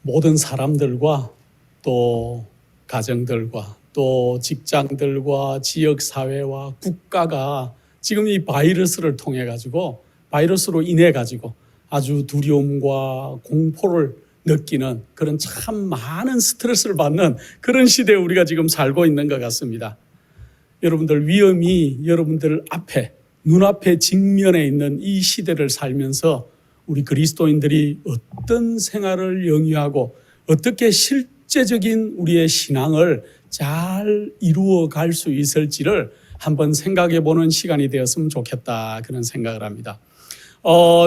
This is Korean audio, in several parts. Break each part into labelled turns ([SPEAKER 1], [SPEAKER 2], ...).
[SPEAKER 1] 모든 사람들과 또 가정들과 또 직장들과 지역사회와 국가가 지금 이 바이러스를 통해 가지고 바이러스로 인해 가지고 아주 두려움과 공포를 느끼는 그런 참 많은 스트레스를 받는 그런 시대에 우리가 지금 살고 있는 것 같습니다. 여러분들 위험이 여러분들 앞에 눈앞에 직면해 있는 이 시대를 살면서 우리 그리스도인들이 어떤 생활을 영위하고 어떻게 실제적인 우리의 신앙을 잘 이루어 갈 수 있을지를 한번 생각해 보는 시간이 되었으면 좋겠다 그런 생각을 합니다.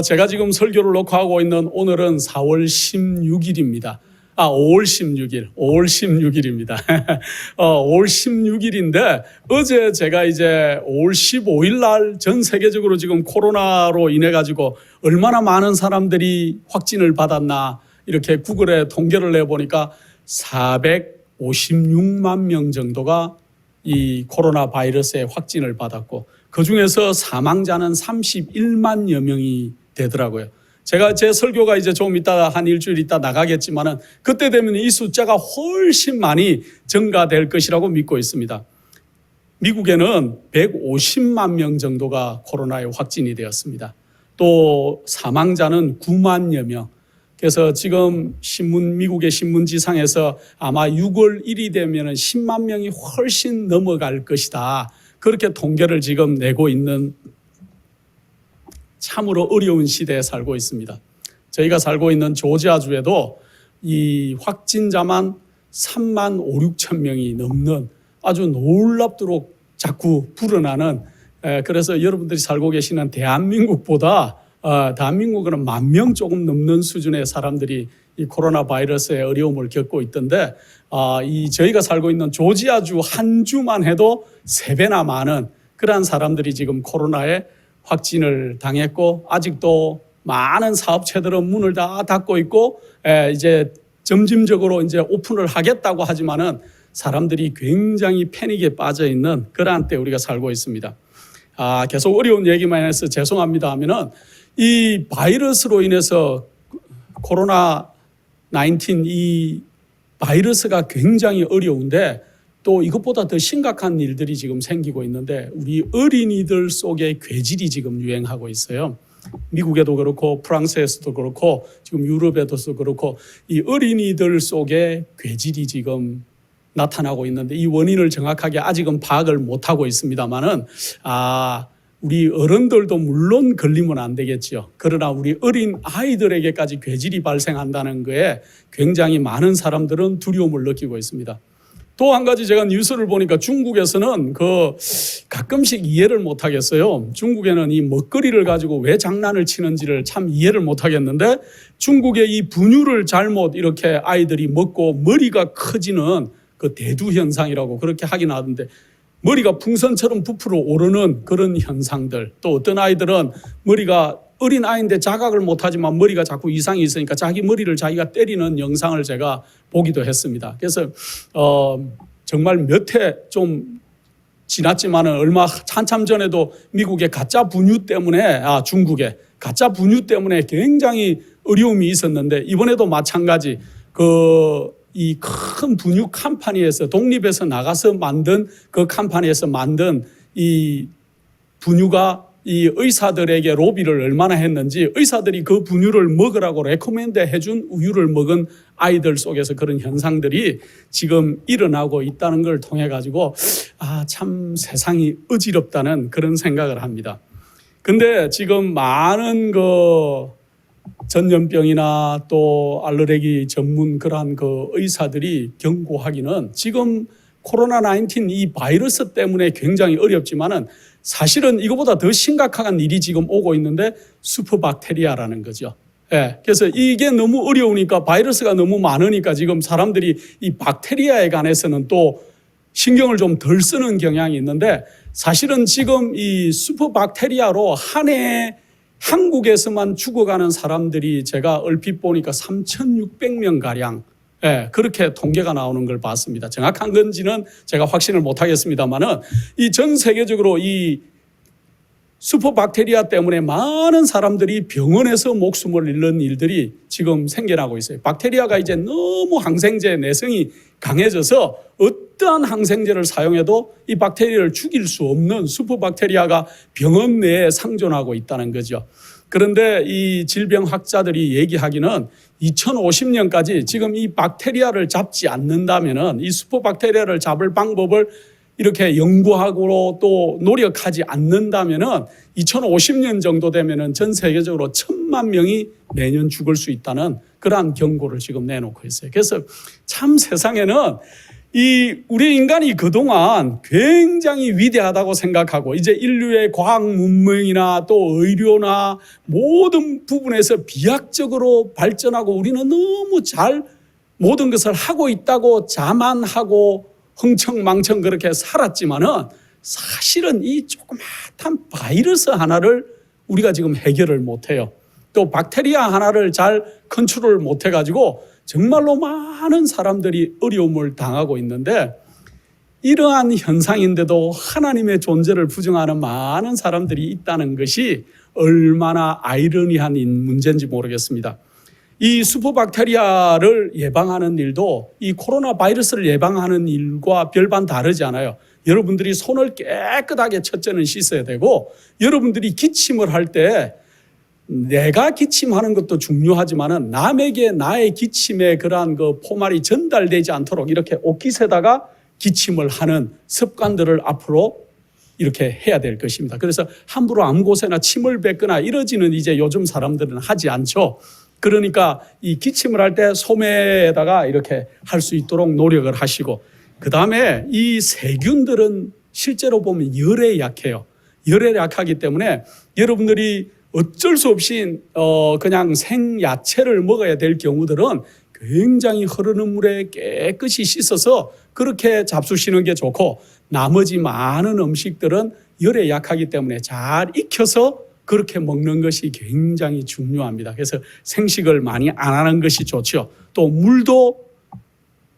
[SPEAKER 1] 제가 지금 설교를 녹화하고 있는 오늘은 4월 16일입니다. 5월 16일입니다. 5월 16일인데 어제 제가 이제 5월 15일 날 전 세계적으로 지금 코로나로 인해 가지고 얼마나 많은 사람들이 확진을 받았나 이렇게 구글에 통계를 내보니까 456만 명 정도가 이 코로나 바이러스에 확진을 받았고 그중에서 사망자는 31만여 명이 되더라고요. 제가 제 설교가 이제 좀 이따 한 일주일 있다 나가겠지만은 그때 되면 이 숫자가 훨씬 많이 증가될 것이라고 믿고 있습니다. 미국에는 150만 명 정도가 코로나에 확진이 되었습니다. 또 사망자는 9만여 명. 그래서 지금 미국의 신문지상에서 아마 6월 1일이 되면 10만 명이 훨씬 넘어갈 것이다. 그렇게 통계를 지금 내고 있는 참으로 어려운 시대에 살고 있습니다. 저희가 살고 있는 조지아주에도 이 확진자만 3만 5, 6천 명이 넘는 아주 놀랍도록 자꾸 불어나는 그래서 여러분들이 살고 계시는 대한민국보다 대한민국은 1만 명 조금 넘는 수준의 사람들이 이 코로나 바이러스의 어려움을 겪고 있던데 저희가 살고 있는 조지아주 한 주만 해도 3배나 많은 그러한 사람들이 지금 코로나에 확진을 당했고 아직도 많은 사업체들은 문을 다 닫고 있고 이제 점진적으로 이제 오픈을 하겠다고 하지만은 사람들이 굉장히 패닉에 빠져 있는 그러한 때 우리가 살고 있습니다. 계속 어려운 얘기만 해서 죄송합니다 하면은 이 바이러스로 인해서 코로나 19 이 바이러스가 굉장히 어려운데 또 이것보다 더 심각한 일들이 지금 생기고 있는데 우리 어린이들 속에 괴질이 지금 유행하고 있어요. 미국에도 그렇고 프랑스에서도 그렇고 지금 유럽에도 그렇고 이 어린이들 속에 괴질이 지금 나타나고 있는데 이 원인을 정확하게 아직은 파악을 못하고 있습니다만은 우리 어른들도 물론 걸리면 안 되겠죠. 그러나 우리 어린 아이들에게까지 괴질이 발생한다는 거에 굉장히 많은 사람들은 두려움을 느끼고 있습니다. 또 한 가지 제가 뉴스를 보니까 중국에서는 가끔씩 이해를 못 하겠어요. 중국에는 이 먹거리를 가지고 왜 장난을 치는지를 참 이해를 못 하겠는데 중국의 이 분유를 잘못 이렇게 아이들이 먹고 머리가 커지는 그 대두 현상이라고 그렇게 하긴 하던데 머리가 풍선처럼 부풀어 오르는 그런 현상들 또 어떤 아이들은 머리가 어린 아이인데 자각을 못하지만 머리가 자꾸 이상이 있으니까 자기 머리를 자기가 때리는 영상을 제가 보기도 했습니다. 그래서 정말 몇 해 좀 지났지만은 얼마 한참 전에도 미국의 가짜 분유 때문에 중국의 가짜 분유 때문에 굉장히 어려움이 있었는데 이번에도 마찬가지 이 큰 분유 컴퍼니에서 독립해서 나가서 만든 그 컴퍼니에서 만든 이 분유가 이 의사들에게 로비를 얼마나 했는지 의사들이 그 분유를 먹으라고 레코멘드 해준 우유를 먹은 아이들 속에서 그런 현상들이 지금 일어나고 있다는 걸 통해 가지고 참 세상이 어지럽다는 그런 생각을 합니다. 근데 지금 많은 전염병이나 또 알레르기 전문 그러한 의사들이 경고하기는 지금 코로나 19 이 바이러스 때문에 굉장히 어렵지만은 사실은 이거보다 더 심각한 일이 지금 오고 있는데 슈퍼박테리아라는 거죠. 그래서 이게 너무 어려우니까 바이러스가 너무 많으니까 지금 사람들이 이 박테리아에 관해서는 또 신경을 좀 덜 쓰는 경향이 있는데 사실은 지금 이 슈퍼박테리아로 한 해에 한국에서만 죽어가는 사람들이 제가 얼핏 보니까 3,600명 가량 그렇게 통계가 나오는 걸 봤습니다. 정확한 건지는 제가 확신을 못 하겠습니다만은 이 전 세계적으로 이 슈퍼박테리아 때문에 많은 사람들이 병원에서 목숨을 잃는 일들이 지금 생겨나고 있어요. 박테리아가 이제 너무 항생제 내성이 강해져서 어떠한 항생제를 사용해도 이 박테리아를 죽일 수 없는 슈퍼박테리아가 병원 내에 상존하고 있다는 거죠. 그런데 이 질병학자들이 얘기하기는 2050년까지 지금 이 박테리아를 잡지 않는다면은, 이 슈퍼박테리아를 잡을 방법을 이렇게 연구하고 또 노력하지 않는다면은 2050년 정도 되면은 전 세계적으로 1,000만 명이 매년 죽을 수 있다는 그러한 경고를 지금 내놓고 있어요. 그래서 참 세상에는 우리 인간이 그동안 굉장히 위대하다고 생각하고, 이제 인류의 과학 문명이나 또 의료나 모든 부분에서 비약적으로 발전하고 우리는 너무 잘 모든 것을 하고 있다고 자만하고 흥청망청 그렇게 살았지만은, 사실은 이 조그마한 바이러스 하나를 우리가 지금 해결을 못해요. 또 박테리아 하나를 잘 컨트롤 못해가지고 정말로 많은 사람들이 어려움을 당하고 있는데, 이러한 현상인데도 하나님의 존재를 부정하는 많은 사람들이 있다는 것이 얼마나 아이러니한 문제인지 모르겠습니다. 이 슈퍼박테리아를 예방하는 일도 이 코로나 바이러스를 예방하는 일과 별반 다르지 않아요. 여러분들이 손을 깨끗하게 첫째는 씻어야 되고, 여러분들이 기침을 할 때 내가 기침하는 것도 중요하지만은 남에게 나의 기침의 그러한 그 포말이 전달되지 않도록 이렇게 옷깃에다가 기침을 하는 습관들을 앞으로 이렇게 해야 될 것입니다. 그래서 함부로 아무 곳에나 침을 뱉거나 이러지는 이제 요즘 사람들은 하지 않죠. 그러니까 이 기침을 할 때 소매에다가 이렇게 할 수 있도록 노력을 하시고, 그 다음에 이 세균들은 실제로 보면 열에 약해요. 열에 약하기 때문에 여러분들이 어쩔 수 없이 그냥 생야채를 먹어야 될 경우들은 굉장히 흐르는 물에 깨끗이 씻어서 그렇게 잡수시는 게 좋고, 나머지 많은 음식들은 열에 약하기 때문에 잘 익혀서 그렇게 먹는 것이 굉장히 중요합니다. 그래서 생식을 많이 안 하는 것이 좋죠. 또 물도,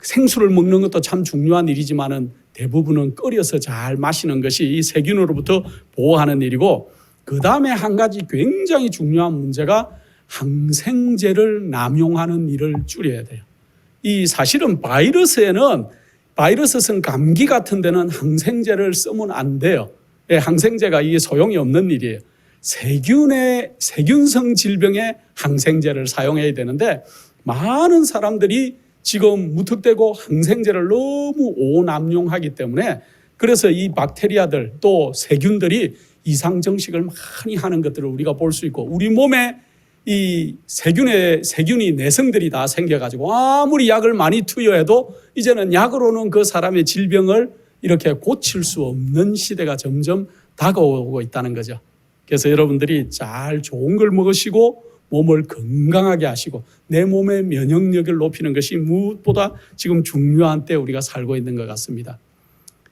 [SPEAKER 1] 생수를 먹는 것도 참 중요한 일이지만은 대부분은 끓여서 잘 마시는 것이 이 세균으로부터 보호하는 일이고, 그 다음에 한 가지 굉장히 중요한 문제가 항생제를 남용하는 일을 줄여야 돼요. 이 사실은 바이러스성 감기 같은 데는 항생제를 쓰면 안 돼요. 항생제가 이게 소용이 없는 일이에요. 세균성 질병에 항생제를 사용해야 되는데, 많은 사람들이 지금 무턱대고 항생제를 너무 오남용하기 때문에, 그래서 이 박테리아들 또 세균들이 이상정식을 많이 하는 것들을 우리가 볼 수 있고, 우리 몸에 이 세균이 내성들이 다 생겨가지고 아무리 약을 많이 투여해도 이제는 약으로는 그 사람의 질병을 이렇게 고칠 수 없는 시대가 점점 다가오고 있다는 거죠. 그래서 여러분들이 잘 좋은 걸 먹으시고 몸을 건강하게 하시고 내 몸의 면역력을 높이는 것이 무엇보다 지금 중요한 때 우리가 살고 있는 것 같습니다.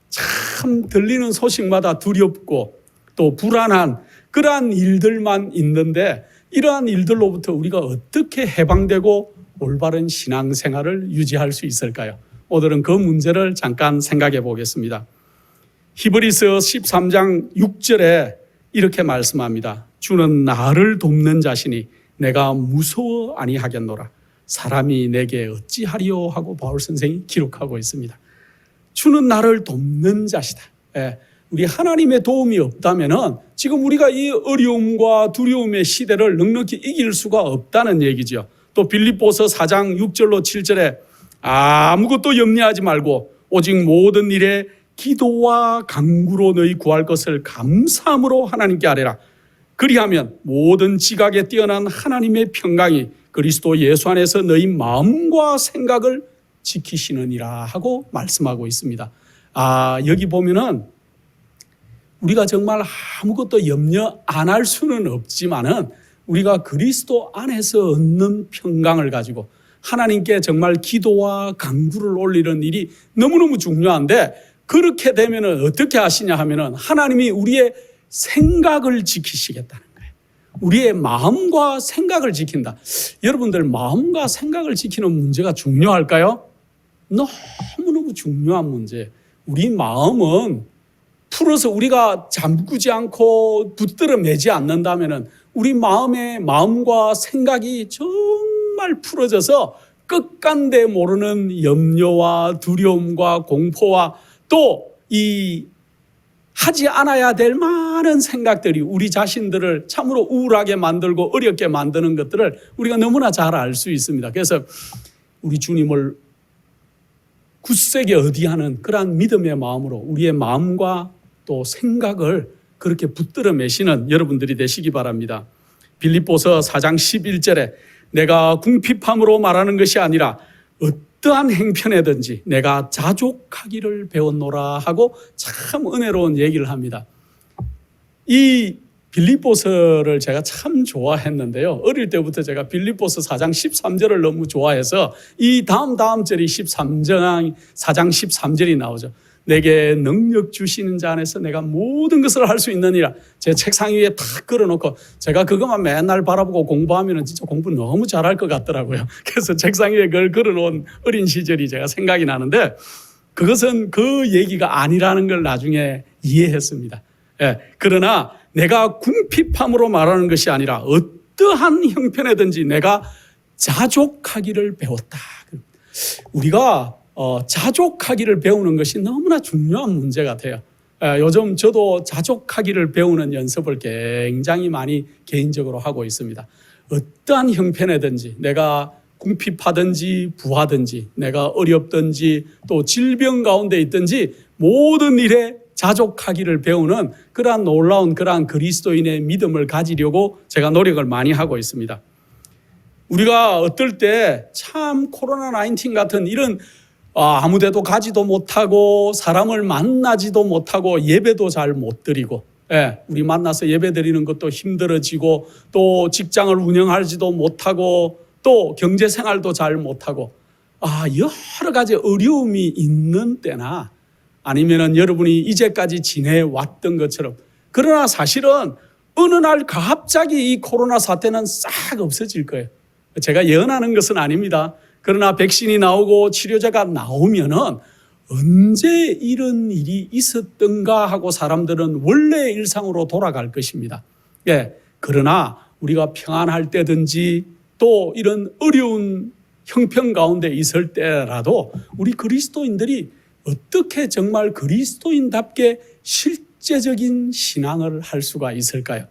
[SPEAKER 1] 참 들리는 소식마다 두렵고 또 불안한 그러한 일들만 있는데, 이러한 일들로부터 우리가 어떻게 해방되고 올바른 신앙생활을 유지할 수 있을까요? 오늘은 그 문제를 잠깐 생각해 보겠습니다. 히브리서 13장 6절에 이렇게 말씀합니다. 주는 나를 돕는 자시니 내가 무서워 아니하겠노라. 사람이 내게 어찌하리요 하고 바울 선생이 기록하고 있습니다. 주는 나를 돕는 자시다. 우리 하나님의 도움이 없다면은 지금 우리가 이 어려움과 두려움의 시대를 넉넉히 이길 수가 없다는 얘기죠. 또 빌립보서 4장 6절로 7절에 아무것도 염려하지 말고 오직 모든 일에 기도와 간구로 너희 구할 것을 감사함으로 하나님께 아뢰라. 그리하면 모든 지각에 뛰어난 하나님의 평강이 그리스도 예수 안에서 너희 마음과 생각을 지키시느니라 하고 말씀하고 있습니다. 여기 보면은 우리가 정말 아무것도 염려 안 할 수는 없지만은 우리가 그리스도 안에서 얻는 평강을 가지고 하나님께 정말 기도와 간구를 올리는 일이 너무너무 중요한데, 그렇게 되면은 어떻게 하시냐 하면은 하나님이 우리의 생각을 지키시겠다는 거예요. 우리의 마음과 생각을 지킨다. 여러분들, 마음과 생각을 지키는 문제가 중요할까요? 너무너무 중요한 문제예요. 우리 마음은 풀어서 우리가 잠그지 않고 붙들어 매지 않는다면은 우리 마음과 생각이 정말 풀어져서 끝간데 모르는 염려와 두려움과 공포와 또 이 하지 않아야 될 많은 생각들이 우리 자신들을 참으로 우울하게 만들고 어렵게 만드는 것들을 우리가 너무나 잘 알 수 있습니다. 그래서 우리 주님을 굳세게 의지하는 그러한 믿음의 마음으로 우리의 마음과 또 생각을 그렇게 붙들어 매시는 여러분들이 되시기 바랍니다. 빌립보서 4장 11절에 내가 궁핍함으로 말하는 것이 아니라 어떠한 행편에든지 내가 자족하기를 배웠노라 하고 참 은혜로운 얘기를 합니다. 이 빌립보서를 제가 참 좋아했는데요. 어릴 때부터 제가 빌립보서 4장 13절을 너무 좋아해서 이 다음 절이 4장 13절이 나오죠. 내게 능력 주시는 자 안에서 내가 모든 것을 할 수 있느니라. 제 책상 위에 탁 걸어놓고 제가 그것만 맨날 바라보고 공부하면 진짜 공부 너무 잘할 것 같더라고요. 그래서 책상 위에 그걸 걸어놓은 어린 시절이 제가 생각이 나는데 그것은 그 얘기가 아니라는 걸 나중에 이해했습니다. 예, 그러나 내가 궁핍함으로 말하는 것이 아니라 어떠한 형편에든지 내가 자족하기를 배웠다. 우리가 자족하기를 배우는 것이 너무나 중요한 문제 같아요. 요즘 저도 자족하기를 배우는 연습을 굉장히 많이 개인적으로 하고 있습니다. 어떠한 형편에든지 내가 궁핍하든지 부하든지 내가 어렵든지 또 질병 가운데 있든지 모든 일에 자족하기를 배우는 그러한 놀라운 그러한 그리스도인의 믿음을 가지려고 제가 노력을 많이 하고 있습니다. 우리가 어떨 때 참 코로나19 같은 이런 아무데도 가지도 못하고 사람을 만나지도 못하고 예배도 잘 못 드리고 우리 만나서 예배 드리는 것도 힘들어지고 또 직장을 운영하지도 못하고 또 경제생활도 잘 못하고 여러 가지 어려움이 있는 때나 아니면은 여러분이 이제까지 지내왔던 것처럼 그러나 사실은 어느 날 갑자기 이 코로나 사태는 싹 없어질 거예요. 제가 예언하는 것은 아닙니다. 그러나 백신이 나오고 치료제가 나오면은 언제 이런 일이 있었던가 하고 사람들은 원래 일상으로 돌아갈 것입니다. 그러나 우리가 평안할 때든지 또 이런 어려운 형편 가운데 있을 때라도 우리 그리스도인들이 어떻게 정말 그리스도인답게 실제적인 신앙을 할 수가 있을까요?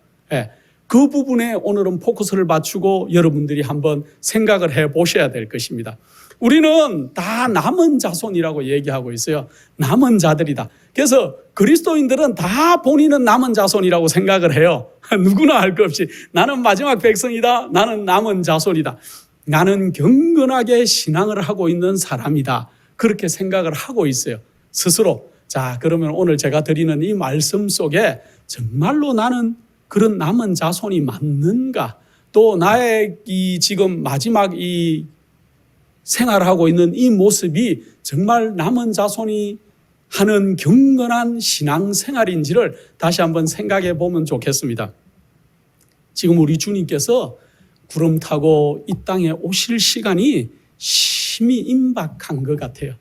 [SPEAKER 1] 그 부분에 오늘은 포커스를 맞추고 여러분들이 한번 생각을 해 보셔야 될 것입니다. 우리는 다 남은 자손이라고 얘기하고 있어요. 남은 자들이다. 그래서 그리스도인들은 다 본인은 남은 자손이라고 생각을 해요. 누구나 할 것 없이 나는 마지막 백성이다. 나는 남은 자손이다. 나는 경건하게 신앙을 하고 있는 사람이다. 그렇게 생각을 하고 있어요. 스스로. 자, 그러면 오늘 제가 드리는 이 말씀 속에 정말로 나는 그런 남은 자손이 맞는가? 또 나의 이 지금 마지막 이 생활하고 있는 이 모습이 정말 남은 자손이 하는 경건한 신앙생활인지를 다시 한번 생각해 보면 좋겠습니다. 지금 우리 주님께서 구름 타고 이 땅에 오실 시간이 심히 임박한 것 같아요.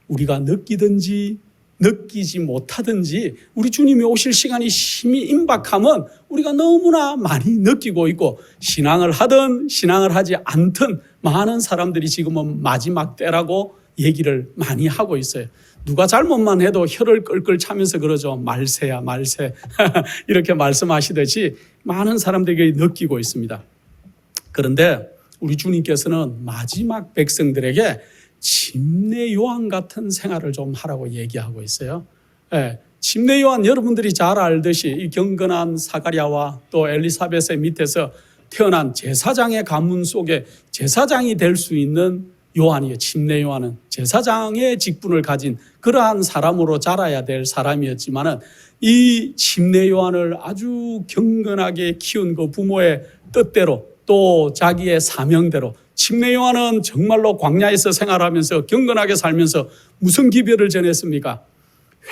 [SPEAKER 1] 우리가 느끼든지 느끼지 못하든지 우리 주님이 오실 시간이 심히 임박하면 우리가 너무나 많이 느끼고 있고 신앙을 하든 신앙을 하지 않든 많은 사람들이 지금은 마지막 때라고 얘기를 많이 하고 있어요. 누가 잘못만 해도 혀를 끌끌 차면서 그러죠. 말세야 말세 이렇게 말씀하시듯이 많은 사람들이 느끼고 있습니다. 그런데 우리 주님께서는 마지막 백성들에게 침례 요한 같은 생활을 좀 하라고 얘기하고 있어요. 침례 요한 여러분들이 잘 알듯이 이 경건한 사가랴와 또 엘리사벳의 밑에서 태어난 제사장의 가문 속에 제사장이 될 수 있는 요한이에요. 침례 요한은 제사장의 직분을 가진 그러한 사람으로 자라야 될 사람이었지만은 이 침례 요한을 아주 경건하게 키운 그 부모의 뜻대로 또 자기의 사명대로 침례 요한은 정말로 광야에서 생활하면서 경건하게 살면서 무슨 기별을 전했습니까?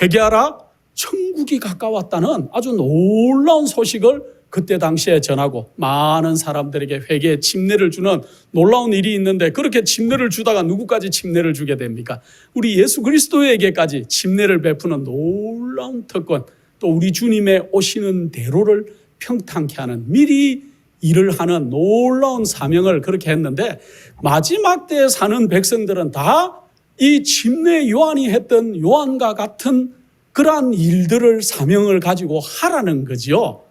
[SPEAKER 1] 회개하라, 천국이 가까웠다는 아주 놀라운 소식을 그때 당시에 전하고 많은 사람들에게 회개의 침례를 주는 놀라운 일이 있는데 그렇게 침례를 주다가 누구까지 침례를 주게 됩니까? 우리 예수 그리스도에게까지 침례를 베푸는 놀라운 특권. 또 우리 주님의 오시는 대로를 평탄케 하는 미리 일을 하는 놀라운 사명을 그렇게 했는데 마지막 때에 사는 백성들은 다 이 침례 요한이 했던 요한과 같은 그러한 일들을 사명을 가지고 하라는 거지요.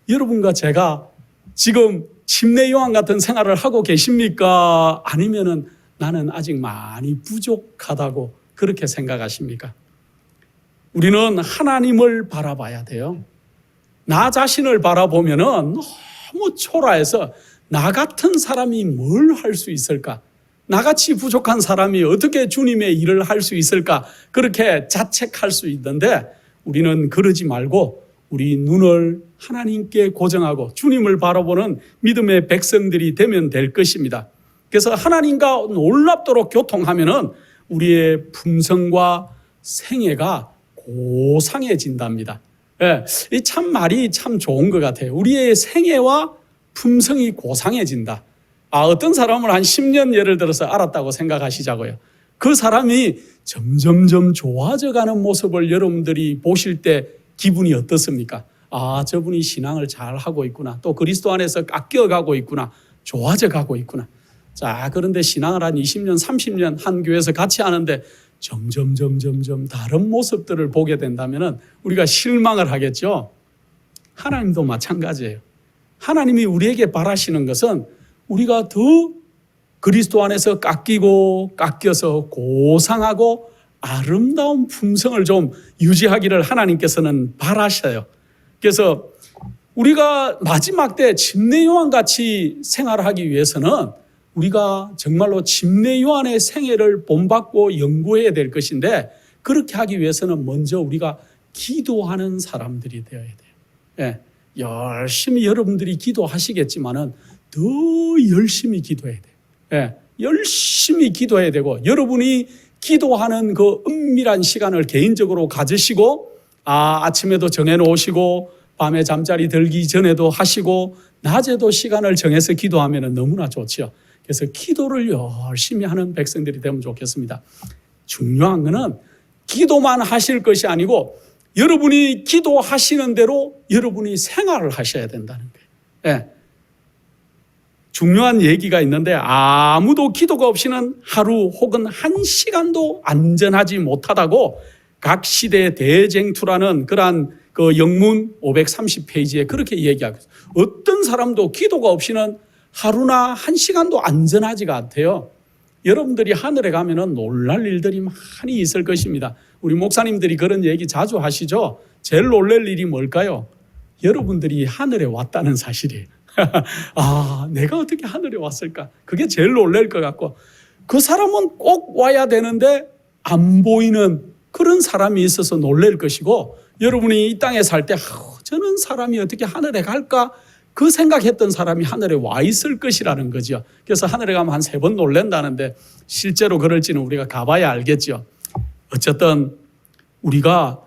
[SPEAKER 1] 여러분과 제가 지금 침례 요한 같은 생활을 하고 계십니까? 아니면은 나는 아직 많이 부족하다고 그렇게 생각하십니까? 우리는 하나님을 바라봐야 돼요. 나 자신을 바라보면은 너무 초라해서 나 같은 사람이 뭘 할 수 있을까? 나같이 부족한 사람이 어떻게 주님의 일을 할 수 있을까? 그렇게 자책할 수 있는데 우리는 그러지 말고 우리 눈을 하나님께 고정하고 주님을 바라보는 믿음의 백성들이 되면 될 것입니다. 그래서 하나님과 놀랍도록 교통하면은 우리의 품성과 생애가 고상해진답니다. 예, 이 참 말이 참 좋은 것 같아요. 우리의 생애와 품성이 고상해진다. 어떤 사람을 한 10년 예를 들어서 알았다고 생각하시자고요. 그 사람이 점점점 좋아져가는 모습을 여러분들이 보실 때 기분이 어떻습니까? 저분이 신앙을 잘 하고 있구나. 또 그리스도 안에서 깎여가고 있구나. 좋아져 가고 있구나. 자, 그런데 신앙을 한 20년, 30년 한 교회에서 같이 하는데 점점 다른 모습들을 보게 된다면 우리가 실망을 하겠죠. 하나님도 마찬가지예요. 하나님이 우리에게 바라시는 것은 우리가 더 그리스도 안에서 깎여서 고상하고 아름다운 품성을 좀 유지하기를 하나님께서는 바라셔요. 그래서 우리가 마지막 때 침례 요한같이 생활하기 위해서는 우리가 정말로 침례 요한의 생애를 본받고 연구해야 될 것인데 그렇게 하기 위해서는 먼저 우리가 기도하는 사람들이 되어야 돼요. 예, 열심히 여러분들이 기도하시겠지만은 더 열심히 기도해야 돼요. 예, 열심히 기도해야 되고 여러분이 기도하는 그 은밀한 시간을 개인적으로 가지시고 아침에도 정해놓으시고 밤에 잠자리 들기 전에도 하시고 낮에도 시간을 정해서 기도하면 너무나 좋죠. 그래서 기도를 열심히 하는 백성들이 되면 좋겠습니다. 중요한 것은 기도만 하실 것이 아니고 여러분이 기도하시는 대로 여러분이 생활을 하셔야 된다는 거예요. 예. 중요한 얘기가 있는데 아무도 기도가 없이는 하루 혹은 한 시간도 안전하지 못하다고 각 시대 대쟁투라는 그러한 그 영문 530페이지에 그렇게 얘기하고 있어요. 어떤 사람도 기도가 없이는 하루나 한 시간도 안전하지가 않대요. 여러분들이 하늘에 가면은 놀랄 일들이 많이 있을 것입니다. 우리 목사님들이 그런 얘기 자주 하시죠. 제일 놀랄 일이 뭘까요? 여러분들이 하늘에 왔다는 사실이에요. 내가 어떻게 하늘에 왔을까? 그게 제일 놀랄 것 같고 그 사람은 꼭 와야 되는데 안 보이는 그런 사람이 있어서 놀랄 것이고 여러분이 이 땅에 살 때 저는 사람이 어떻게 하늘에 갈까? 그 생각했던 사람이 하늘에 와 있을 것이라는 거죠. 그래서 하늘에 가면 한 3번 놀란다는데 실제로 그럴지는 우리가 가봐야 알겠죠. 어쨌든 우리가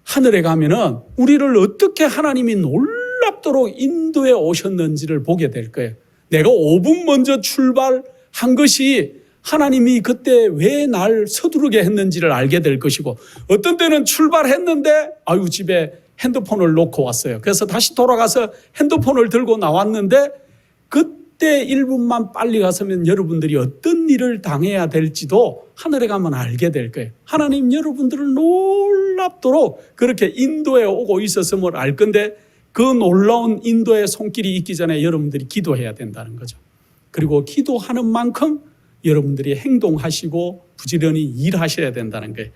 [SPEAKER 1] 하늘에 가면은 우리를 어떻게 하나님이 놀랍도록 인도해 오셨는지를 보게 될 거예요. 내가 5분 먼저 출발한 것이 하나님이 그때 왜 날 서두르게 했는지를 알게 될 것이고 어떤 때는 출발했는데 집에 핸드폰을 놓고 왔어요. 그래서 다시 돌아가서 핸드폰을 들고 나왔는데 그때 1분만 빨리 갔으면 여러분들이 어떤 일을 당해야 될지도 하늘에 가면 알게 될 거예요. 하나님 여러분들을 놀랍도록 그렇게 인도해 오고 있었음을 알 건데 그 놀라운 인도의 손길이 있기 전에 여러분들이 기도해야 된다는 거죠. 그리고 기도하는 만큼 여러분들이 행동하시고 부지런히 일하셔야 된다는 거예요.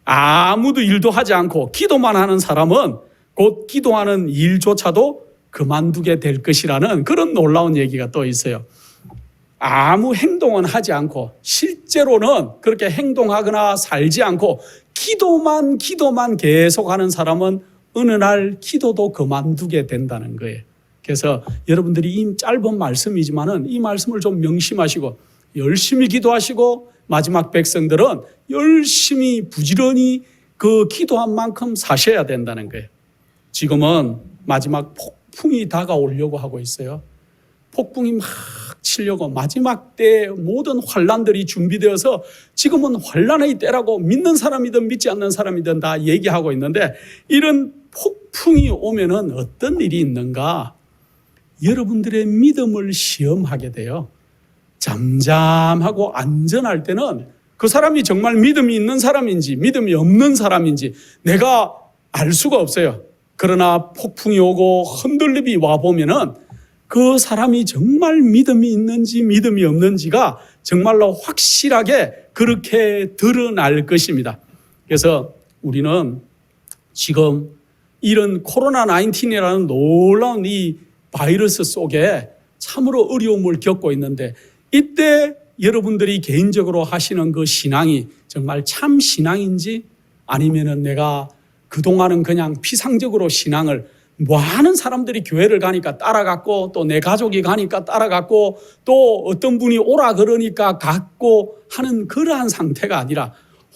[SPEAKER 1] 아무도 일도 하지 않고 기도만 하는 사람은 곧 기도하는 일조차도 그만두게 될 것이라는 그런 놀라운 얘기가 또 있어요. 아무 행동은 하지 않고 실제로는 그렇게 행동하거나 살지 않고 기도만 계속하는 사람은 어느 날 기도도 그만두게 된다는 거예요. 그래서 여러분들이 이 짧은 말씀이지만은 이 말씀을 좀 명심하시고 열심히 기도하시고 마지막 백성들은 열심히 부지런히 그 기도한 만큼 사셔야 된다는 거예요. 지금은 마지막 폭풍이 다가오려고 하고 있어요. 폭풍이 막 치려고 마지막 때 모든 환란들이 준비되어서 지금은 환란의 때라고 믿는 사람이든 믿지 않는 사람이든 다 얘기하고 있는데, 이런 폭풍이 오면은 어떤 일이 있는가? 여러분들의 믿음을 시험하게 돼요. 잠잠하고 안전할 때는 그 사람이 정말 믿음이 있는 사람인지 믿음이 없는 사람인지 내가 알 수가 없어요. 그러나 폭풍이 오고 흔들림이 와보면은 그 사람이 정말 믿음이 있는지 믿음이 없는지가 정말로 확실하게 그렇게 드러날 것입니다. 그래서 우리는 지금 이런 코로나19이라는 놀라운 이 바이러스 속에 참으로 어려움을 겪고 있는데, 이때 여러분들이 개인적으로 하시는 그 신앙이 정말 참 신앙인지, 아니면은 내가 그동안은 그냥 피상적으로 신앙을 많은 사람들이 교회를 가니까 따라갔고, 또 내 가족이 가니까 따라갔고, 또 어떤 분이 오라 그러니까 갔고 하는 그러한 상태가 아니라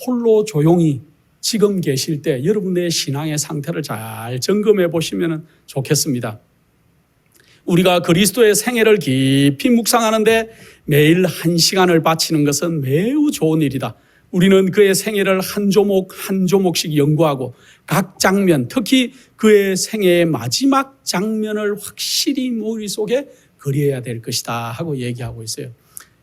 [SPEAKER 1] 홀로 조용히 지금 계실 때 여러분의 신앙의 상태를 잘 점검해 보시면 좋겠습니다. 우리가 그리스도의 생애를 깊이 묵상하는데 매일 1시간을 바치는 것은 매우 좋은 일이다. 우리는 그의 생애를 한 조목 한 조목씩 연구하고 각 장면, 특히 그의 생애의 마지막 장면을 확실히 머릿속에 그려야 될 것이다 하고 얘기하고 있어요.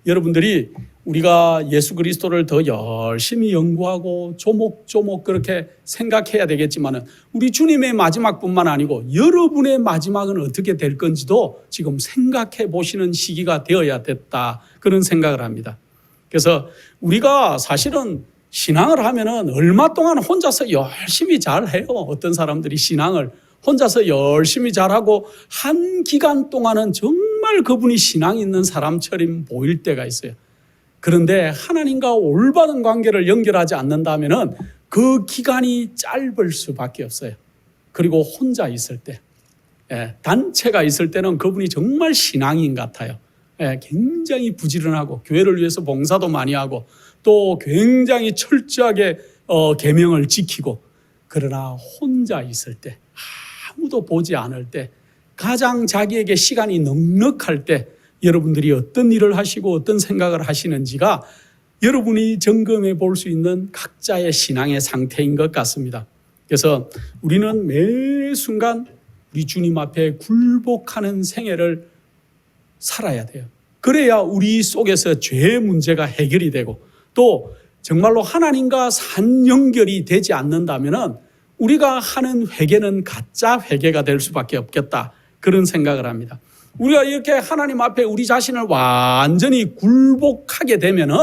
[SPEAKER 1] 여러분들이 우리가 예수 그리스도를 더 열심히 연구하고 조목조목 그렇게 생각해야 되겠지만은, 우리 주님의 마지막뿐만 아니고 여러분의 마지막은 어떻게 될 건지도 지금 생각해 보시는 시기가 되어야 됐다, 그런 생각을 합니다. 그래서 우리가 사실은 신앙을 하면은 얼마 동안 혼자서 열심히 잘해요. 어떤 사람들이 신앙을 혼자서 열심히 잘하고 한 기간 동안은 정말 그분이 신앙 있는 사람처럼 보일 때가 있어요. 그런데 하나님과 올바른 관계를 연결하지 않는다면은 그 기간이 짧을 수밖에 없어요. 그리고 혼자 있을 때, 단체가 있을 때는 그분이 정말 신앙인 같아요. 굉장히 부지런하고 교회를 위해서 봉사도 많이 하고 또 굉장히 철저하게 계명을 지키고, 그러나 혼자 있을 때, 아무도 보지 않을 때, 가장 자기에게 시간이 넉넉할 때 여러분들이 어떤 일을 하시고 어떤 생각을 하시는지가 여러분이 점검해 볼 수 있는 각자의 신앙의 상태인 것 같습니다. 그래서 우리는 매 순간 우리 주님 앞에 굴복하는 생애를 살아야 돼요. 그래야 우리 속에서 죄의 문제가 해결이 되고, 또 정말로 하나님과 산 연결이 되지 않는다면은 우리가 하는 회개는 가짜 회개가 될 수밖에 없겠다, 그런 생각을 합니다. 우리가 이렇게 하나님 앞에 우리 자신을 완전히 굴복하게 되면은,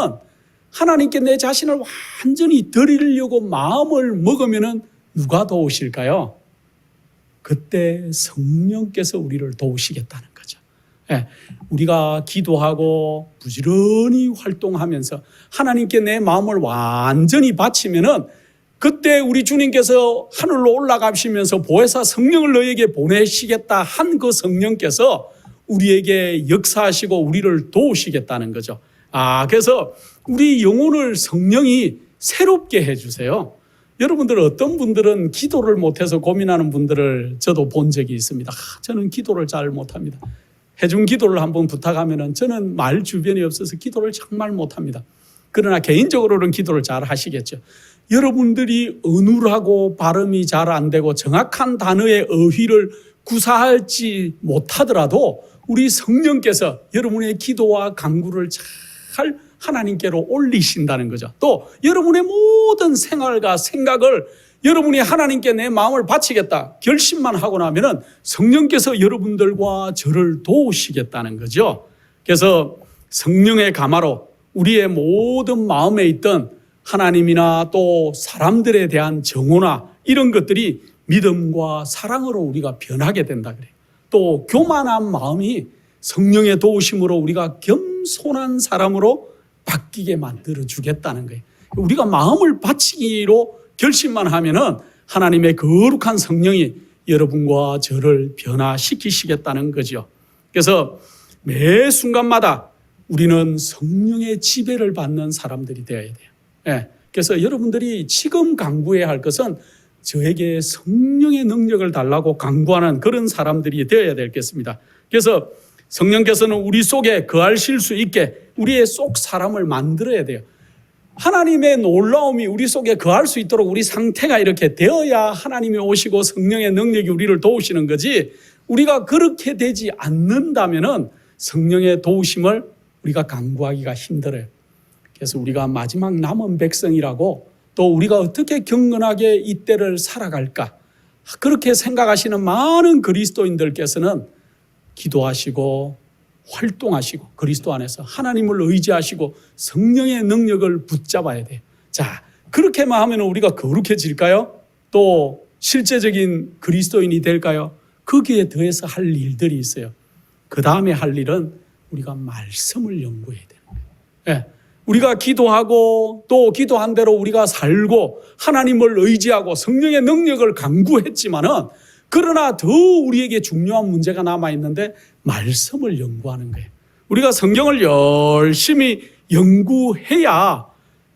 [SPEAKER 1] 하나님께 내 자신을 완전히 드리려고 마음을 먹으면은 누가 도우실까요? 그때 성령께서 우리를 도우시겠다는 거죠. 우리가 기도하고 부지런히 활동하면서 하나님께 내 마음을 완전히 바치면은, 그때 우리 주님께서 하늘로 올라가시면서 보혜사 성령을 너에게 보내시겠다 한 그 성령께서 우리에게 역사하시고 우리를 도우시겠다는 거죠. 그래서 우리 영혼을 성령이 새롭게 해주세요. 여러분들, 어떤 분들은 기도를 못해서 고민하는 분들을 저도 본 적이 있습니다. 저는 기도를 잘 못합니다. 해준 기도를 한번 부탁하면은 저는 말 주변이 없어서 기도를 정말 못합니다. 그러나 개인적으로는 기도를 잘 하시겠죠. 여러분들이 어눌하고 발음이 잘 안 되고 정확한 단어의 어휘를 구사하지 못하더라도 우리 성령께서 여러분의 기도와 간구를 잘 하나님께로 올리신다는 거죠. 또 여러분의 모든 생활과 생각을 여러분이 하나님께 내 마음을 바치겠다 결심만 하고 나면은 성령께서 여러분들과 저를 도우시겠다는 거죠. 그래서 성령의 가마로 우리의 모든 마음에 있던 하나님이나 또 사람들에 대한 정오나 이런 것들이 믿음과 사랑으로 우리가 변하게 된다 그래요. 또 교만한 마음이 성령의 도우심으로 우리가 겸손한 사람으로 바뀌게 만들어 주겠다는 거예요. 우리가 마음을 바치기로 결심만 하면은 하나님의 거룩한 성령이 여러분과 저를 변화시키시겠다는 거죠. 그래서 매 순간마다 우리는 성령의 지배를 받는 사람들이 되어야 돼요. 그래서 여러분들이 지금 간구해야 할 것은 저에게 성령의 능력을 달라고 간구하는 그런 사람들이 되어야 되겠습니다. 그래서 성령께서는 우리 속에 거하실 수 있게 우리의 속 사람을 만들어야 돼요. 하나님의 놀라움이 우리 속에 거할 수 있도록 우리 상태가 이렇게 되어야 하나님이 오시고 성령의 능력이 우리를 도우시는 거지, 우리가 그렇게 되지 않는다면은 성령의 도우심을 우리가 간구하기가 힘들어요. 그래서 우리가 마지막 남은 백성이라고, 또 우리가 어떻게 경건하게 이때를 살아갈까, 그렇게 생각하시는 많은 그리스도인들께서는 기도하시고 활동하시고 그리스도 안에서 하나님을 의지하시고 성령의 능력을 붙잡아야 돼요. 자, 그렇게만 하면 우리가 거룩해질까요? 또 실제적인 그리스도인이 될까요? 거기에 더해서 할 일들이 있어요. 그 다음에 할 일은 우리가 말씀을 연구해야 되는 거예요. 네. 우리가 기도하고 또 기도한 대로 우리가 살고 하나님을 의지하고 성령의 능력을 간구했지만은, 그러나 더 우리에게 중요한 문제가 남아있는데 말씀을 연구하는 거예요. 우리가 성경을 열심히 연구해야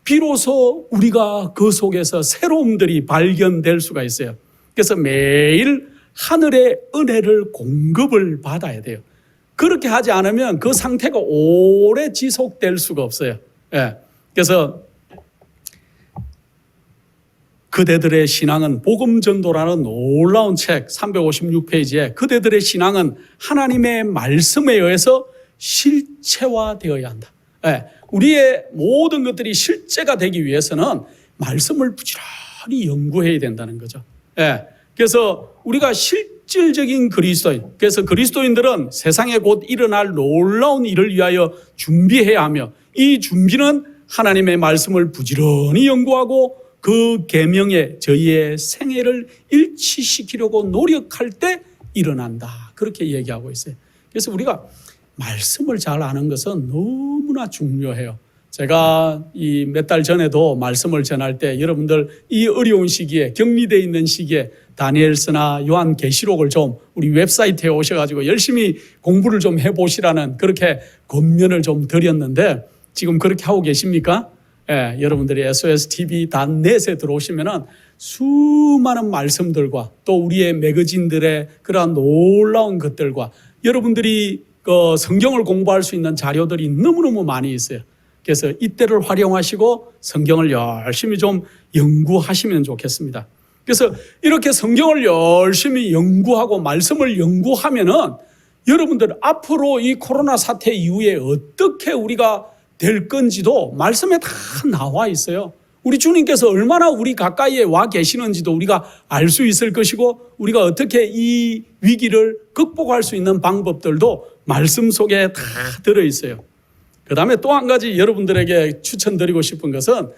[SPEAKER 1] 비로소 우리가 그 속에서 새로움들이 발견될 수가 있어요. 그래서 매일 하늘의 은혜를 공급을 받아야 돼요. 그렇게 하지 않으면 그 상태가 오래 지속될 수가 없어요. 예. 그래서 그대들의 신앙은 복음전도라는 놀라운 책 356페이지에 그대들의 신앙은 하나님의 말씀에 의해서 실체화되어야 한다. 예. 우리의 모든 것들이 실제가 되기 위해서는 말씀을 부지런히 연구해야 된다는 거죠. 예. 그래서 우리가 실질적인 그리스도인, 그래서 그리스도인들은 세상에 곧 일어날 놀라운 일을 위하여 준비해야 하며, 이 준비는 하나님의 말씀을 부지런히 연구하고 그 계명에 저희의 생애를 일치시키려고 노력할 때 일어난다. 그렇게 얘기하고 있어요. 그래서 우리가 말씀을 잘 아는 것은 너무나 중요해요. 제가 이 몇 달 전에도 말씀을 전할 때 여러분들 이 어려운 시기에, 격리되어 있는 시기에 다니엘서나 요한계시록을 좀 우리 웹사이트에 오셔가지고 열심히 공부를 좀 해보시라는 그렇게 권면을 좀 드렸는데, 지금 그렇게 하고 계십니까? 예, 여러분들이 SOSTV.net에 들어오시면은 수많은 말씀들과 또 우리의 매거진들의 그러한 놀라운 것들과 여러분들이 그 성경을 공부할 수 있는 자료들이 너무너무 많이 있어요. 그래서 이때를 활용하시고 성경을 열심히 좀 연구하시면 좋겠습니다. 그래서 이렇게 성경을 열심히 연구하고 말씀을 연구하면은 여러분들 앞으로 이 코로나 사태 이후에 어떻게 우리가 될 건지도 말씀에 다 나와 있어요. 우리 주님께서 얼마나 우리 가까이에 와 계시는지도 우리가 알 수 있을 것이고, 우리가 어떻게 이 위기를 극복할 수 있는 방법들도 말씀 속에 다 들어있어요. 그 다음에 또 한 가지 여러분들에게 추천드리고 싶은 것은,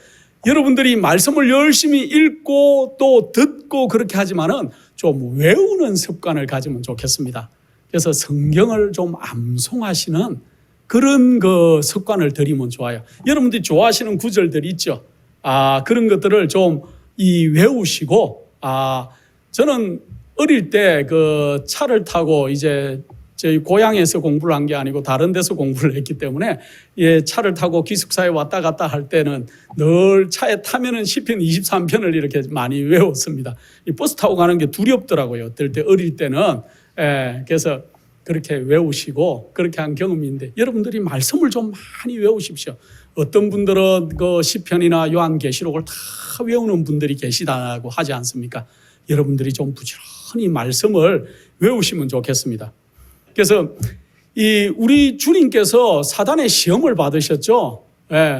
[SPEAKER 1] 여러분들이 말씀을 열심히 읽고 또 듣고 그렇게 하지만은 좀 외우는 습관을 가지면 좋겠습니다. 그래서 성경을 좀 암송하시는 그런 그 습관을 들이면 좋아요. 여러분들이 좋아하시는 구절들이 있죠. 그런 것들을 좀 외우시고, 저는 어릴 때 그 차를 타고 이제 저희 고향에서 공부를 한 게 아니고 다른 데서 공부를 했기 때문에, 차를 타고 기숙사에 왔다 갔다 할 때는 늘 차에 타면은 시편 23편을 이렇게 많이 외웠습니다. 이 버스 타고 가는 게 두렵더라고요. 어릴 때는. 그래서 그렇게 외우시고 그렇게 한 경험인데, 여러분들이 말씀을 좀 많이 외우십시오. 어떤 분들은 그 시편이나 요한계시록을 다 외우는 분들이 계시다고 하지 않습니까? 여러분들이 좀 부지런히 말씀을 외우시면 좋겠습니다. 그래서 우리 주님께서 사단의 시험을 받으셨죠.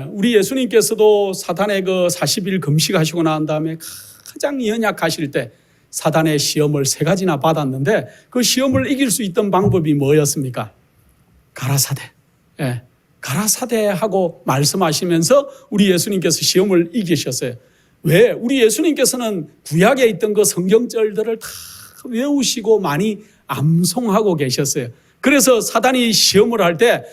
[SPEAKER 1] 우리 예수님께서도 사단의 그 40일 금식하시고 난 다음에 가장 연약하실 때 사단의 시험을 3가지나 받았는데, 그 시험을 이길 수 있던 방법이 뭐였습니까? 가라사대. 가라사대하고 말씀하시면서 우리 예수님께서 시험을 이기셨어요. 왜? 우리 예수님께서는 구약에 있던 그 성경절들을 다 외우시고 많이 암송하고 계셨어요. 그래서 사단이 시험을 할 때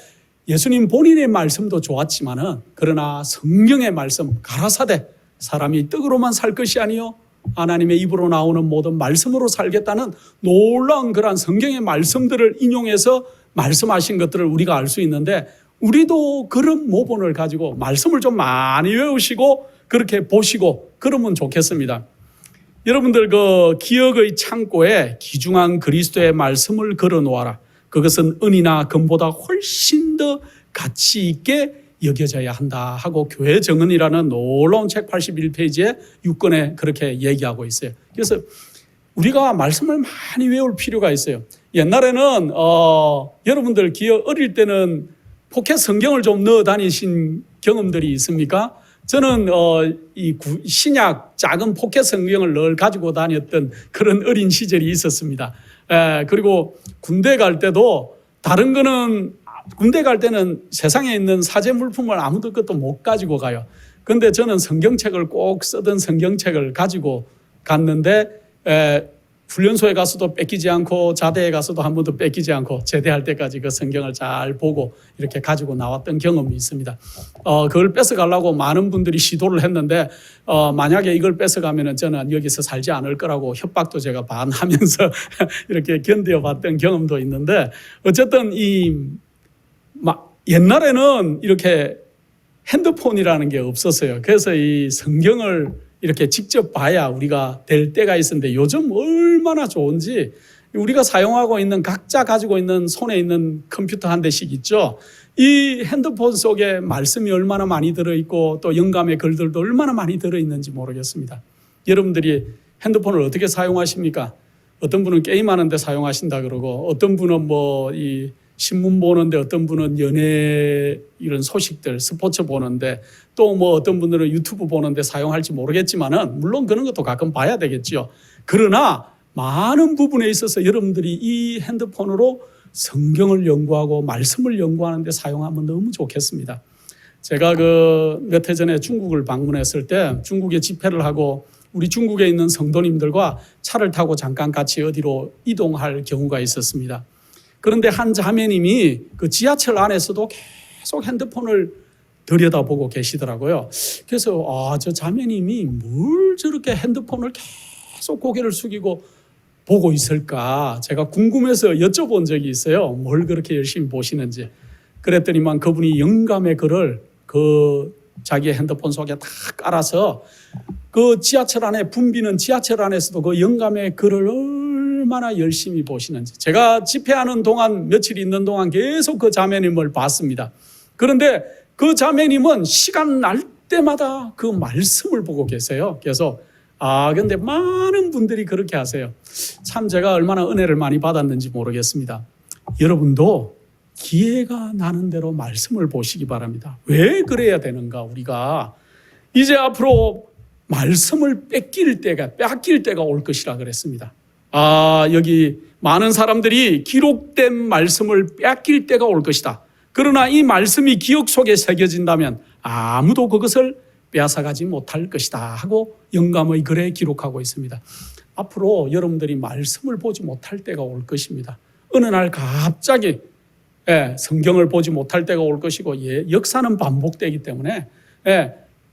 [SPEAKER 1] 예수님 본인의 말씀도 좋았지만은, 그러나 성경의 말씀, 가라사대, 사람이 떡으로만 살 것이 아니요 하나님의 입으로 나오는 모든 말씀으로 살겠다는 놀라운 그러한 성경의 말씀들을 인용해서 말씀하신 것들을 우리가 알 수 있는데, 우리도 그런 모본을 가지고 말씀을 좀 많이 외우시고 그렇게 보시고 그러면 좋겠습니다. 여러분들 그 기억의 창고에 귀중한 그리스도의 말씀을 걸어 놓아라. 그것은 은이나 금보다 훨씬 더 가치 있게 여겨져야 한다 하고 교회 정언이라는 놀라운 책 81페이지에 6권에 그렇게 얘기하고 있어요. 그래서 우리가 말씀을 많이 외울 필요가 있어요. 옛날에는 여러분들 어릴 때는 포켓 성경을 좀 넣어 다니신 경험들이 있습니까? 저는 이 신약 작은 포켓 성경을 늘 가지고 다녔던 그런 어린 시절이 있었습니다. 그리고 군대 갈 때도 다른 거는 군대 갈 때는 세상에 있는 사제 물품을 아무도 것도 못 가지고 가요. 그런데 저는 성경책을 꼭 쓰던 성경책을 가지고 갔는데 훈련소에 가서도 뺏기지 않고 자대에 가서도 한 번도 뺏기지 않고 제대할 때까지 그 성경을 잘 보고 이렇게 가지고 나왔던 경험이 있습니다. 그걸 뺏어가려고 많은 분들이 시도를 했는데 만약에 이걸 뺏어가면 저는 여기서 살지 않을 거라고 협박도 제가 반하면서 이렇게 견뎌봤던 경험도 있는데 어쨌든 옛날에는 이렇게 핸드폰이라는 게 없었어요. 그래서 이 성경을 이렇게 직접 봐야 우리가 될 때가 있었는데 요즘 얼마나 좋은지 우리가 사용하고 있는 각자 가지고 있는 손에 있는 컴퓨터 한 대씩 있죠. 이 핸드폰 속에 말씀이 얼마나 많이 들어있고 또 영감의 글들도 얼마나 많이 들어있는지 모르겠습니다. 여러분들이 핸드폰을 어떻게 사용하십니까? 어떤 분은 게임하는데 사용하신다 그러고 어떤 분은 이 신문 보는데 어떤 분은 연예 이런 소식들 스포츠 보는데 또 어떤 분들은 유튜브 보는데 사용할지 모르겠지만은 물론 그런 것도 가끔 봐야 되겠죠. 그러나 많은 부분에 있어서 여러분들이 이 핸드폰으로 성경을 연구하고 말씀을 연구하는 데 사용하면 너무 좋겠습니다. 제가 몇 해 전에 중국을 방문했을 때 중국에 집회를 하고 우리 중국에 있는 성도님들과 차를 타고 잠깐 같이 어디로 이동할 경우가 있었습니다. 그런데 한 자매님이 그 지하철 안에서도 계속 핸드폰을 들여다보고 계시더라고요. 그래서 저 자매님이 뭘 저렇게 핸드폰을 계속 고개를 숙이고 보고 있을까 제가 궁금해서 여쭤본 적이 있어요. 뭘 그렇게 열심히 보시는지. 그랬더니만 그분이 영감의 글을 자기의 핸드폰 속에 다 깔아서 그 지하철 안에 붐비는 지하철 안에서도 그 영감의 글을 얼마나 열심히 보시는지. 제가 집회하는 동안 며칠 있는 동안 계속 그 자매님을 봤습니다. 그런데 그 자매님은 시간 날 때마다 그 말씀을 보고 계세요. 그래서 근데 많은 분들이 그렇게 하세요. 참 제가 얼마나 은혜를 많이 받았는지 모르겠습니다. 여러분도 기회가 나는 대로 말씀을 보시기 바랍니다. 왜 그래야 되는가? 우리가 이제 앞으로 말씀을 뺏길 때가 올 것이라 그랬습니다. 여기 많은 사람들이 기록된 말씀을 뺏길 때가 올 것이다. 그러나 이 말씀이 기억 속에 새겨진다면 아무도 그것을 빼앗아가지 못할 것이다 하고 영감의 글에 기록하고 있습니다. 앞으로 여러분들이 말씀을 보지 못할 때가 올 것입니다. 어느 날 갑자기 성경을 보지 못할 때가 올 것이고 역사는 반복되기 때문에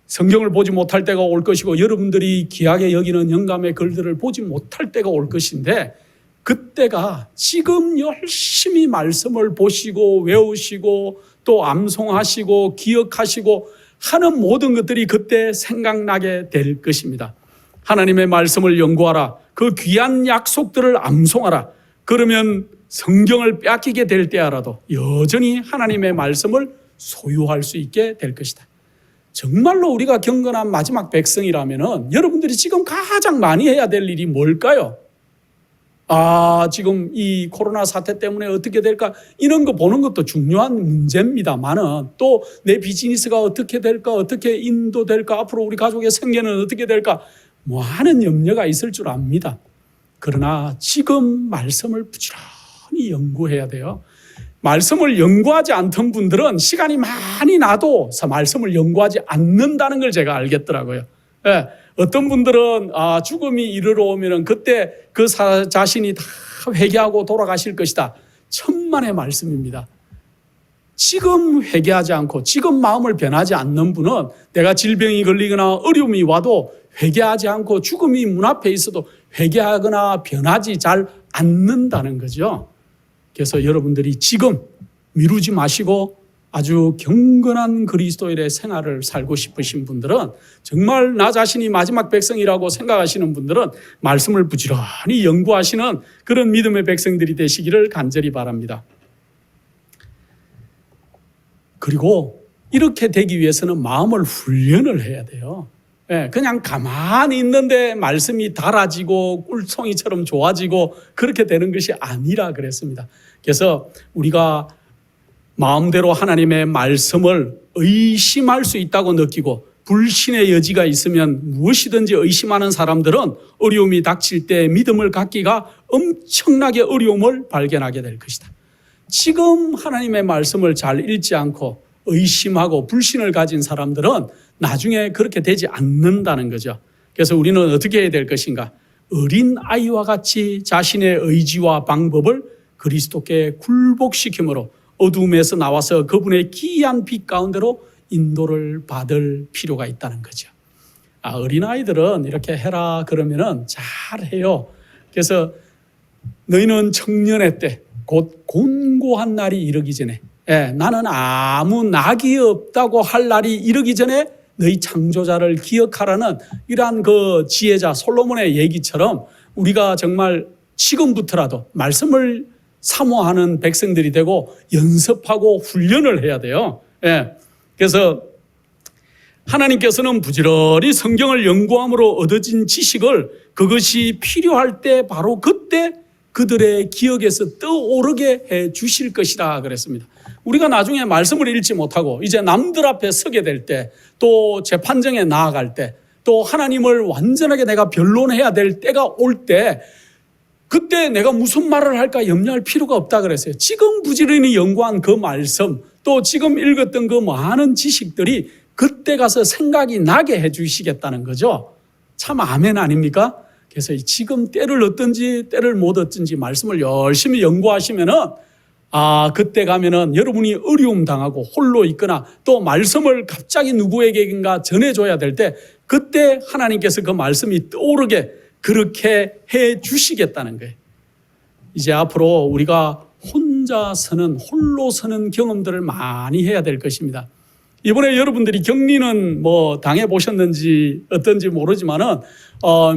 [SPEAKER 1] 성경을 보지 못할 때가 올 것이고 여러분들이 귀하게 여기는 영감의 글들을 보지 못할 때가 올 것인데 그때가 지금 열심히 말씀을 보시고 외우시고 또 암송하시고 기억하시고 하는 모든 것들이 그때 생각나게 될 것입니다. 하나님의 말씀을 연구하라. 그 귀한 약속들을 암송하라. 그러면 성경을 빼앗기게 될 때라도 여전히 하나님의 말씀을 소유할 수 있게 될 것이다. 정말로 우리가 경건한 마지막 백성이라면 여러분들이 지금 가장 많이 해야 될 일이 뭘까요? 지금 이 코로나 사태 때문에 어떻게 될까? 이런 거 보는 것도 중요한 문제입니다만은 또 내 비즈니스가 어떻게 될까? 어떻게 인도될까? 앞으로 우리 가족의 생계는 어떻게 될까? 하는 염려가 있을 줄 압니다. 그러나 지금 말씀을 부지런히 연구해야 돼요. 말씀을 연구하지 않던 분들은 시간이 많이 나도 말씀을 연구하지 않는다는 걸 제가 알겠더라고요. 어떤 분들은 죽음이 이르러 오면 그때 그 자신이 다 회개하고 돌아가실 것이다. 천만의 말씀입니다. 지금 회개하지 않고 지금 마음을 변하지 않는 분은 내가 질병이 걸리거나 어려움이 와도 회개하지 않고 죽음이 문 앞에 있어도 회개하거나 변하지 잘 않는다는 거죠. 그래서 여러분들이 지금 미루지 마시고 아주 경건한 그리스도인의 생활을 살고 싶으신 분들은, 정말 나 자신이 마지막 백성이라고 생각하시는 분들은 말씀을 부지런히 연구하시는 그런 믿음의 백성들이 되시기를 간절히 바랍니다. 그리고 이렇게 되기 위해서는 마음을 훈련을 해야 돼요. 그냥 가만히 있는데 말씀이 달아지고 꿀송이처럼 좋아지고 그렇게 되는 것이 아니라 그랬습니다. 그래서 우리가 마음대로 하나님의 말씀을 의심할 수 있다고 느끼고 불신의 여지가 있으면 무엇이든지 의심하는 사람들은 어려움이 닥칠 때 믿음을 갖기가 엄청나게 어려움을 발견하게 될 것이다. 지금 하나님의 말씀을 잘 읽지 않고 의심하고 불신을 가진 사람들은 나중에 그렇게 되지 않는다는 거죠. 그래서 우리는 어떻게 해야 될 것인가? 어린 아이와 같이 자신의 의지와 방법을 그리스도께 굴복시킴으로 어두움에서 나와서 그분의 기이한 빛 가운데로 인도를 받을 필요가 있다는 거죠. 어린아이들은 이렇게 해라 그러면은 잘해요. 그래서 너희는 청년의 때 곧 곤고한 날이 이르기 전에, 나는 아무 낙이 없다고 할 날이 이르기 전에 너희 창조자를 기억하라는 이러한 그 지혜자 솔로몬의 얘기처럼 우리가 정말 지금부터라도 말씀을 사모하는 백성들이 되고 연습하고 훈련을 해야 돼요. 그래서 하나님께서는 부지런히 성경을 연구함으로 얻어진 지식을 그것이 필요할 때 바로 그때 그들의 기억에서 떠오르게 해 주실 것이다 그랬습니다. 우리가 나중에 말씀을 읽지 못하고 이제 남들 앞에 서게 될 때, 또 재판정에 나아갈 때, 또 하나님을 완전하게 내가 변론해야 될 때가 올 때, 그때 내가 무슨 말을 할까 염려할 필요가 없다 그랬어요. 지금 부지런히 연구한 그 말씀, 또 지금 읽었던 그 많은 지식들이 그때 가서 생각이 나게 해 주시겠다는 거죠. 참 아멘 아닙니까? 그래서 지금 때를 얻든지 때를 못 얻든지 말씀을 열심히 연구하시면은 그때 가면은 여러분이 어려움 당하고 홀로 있거나 또 말씀을 갑자기 누구에게인가 전해줘야 될 때, 그때 하나님께서 그 말씀이 떠오르게 그렇게 해 주시겠다는 거예요. 이제 앞으로 우리가 혼자 서는, 홀로 서는 경험들을 많이 해야 될 것입니다. 이번에 여러분들이 격리는 뭐 당해보셨는지 어떤지 모르지만은,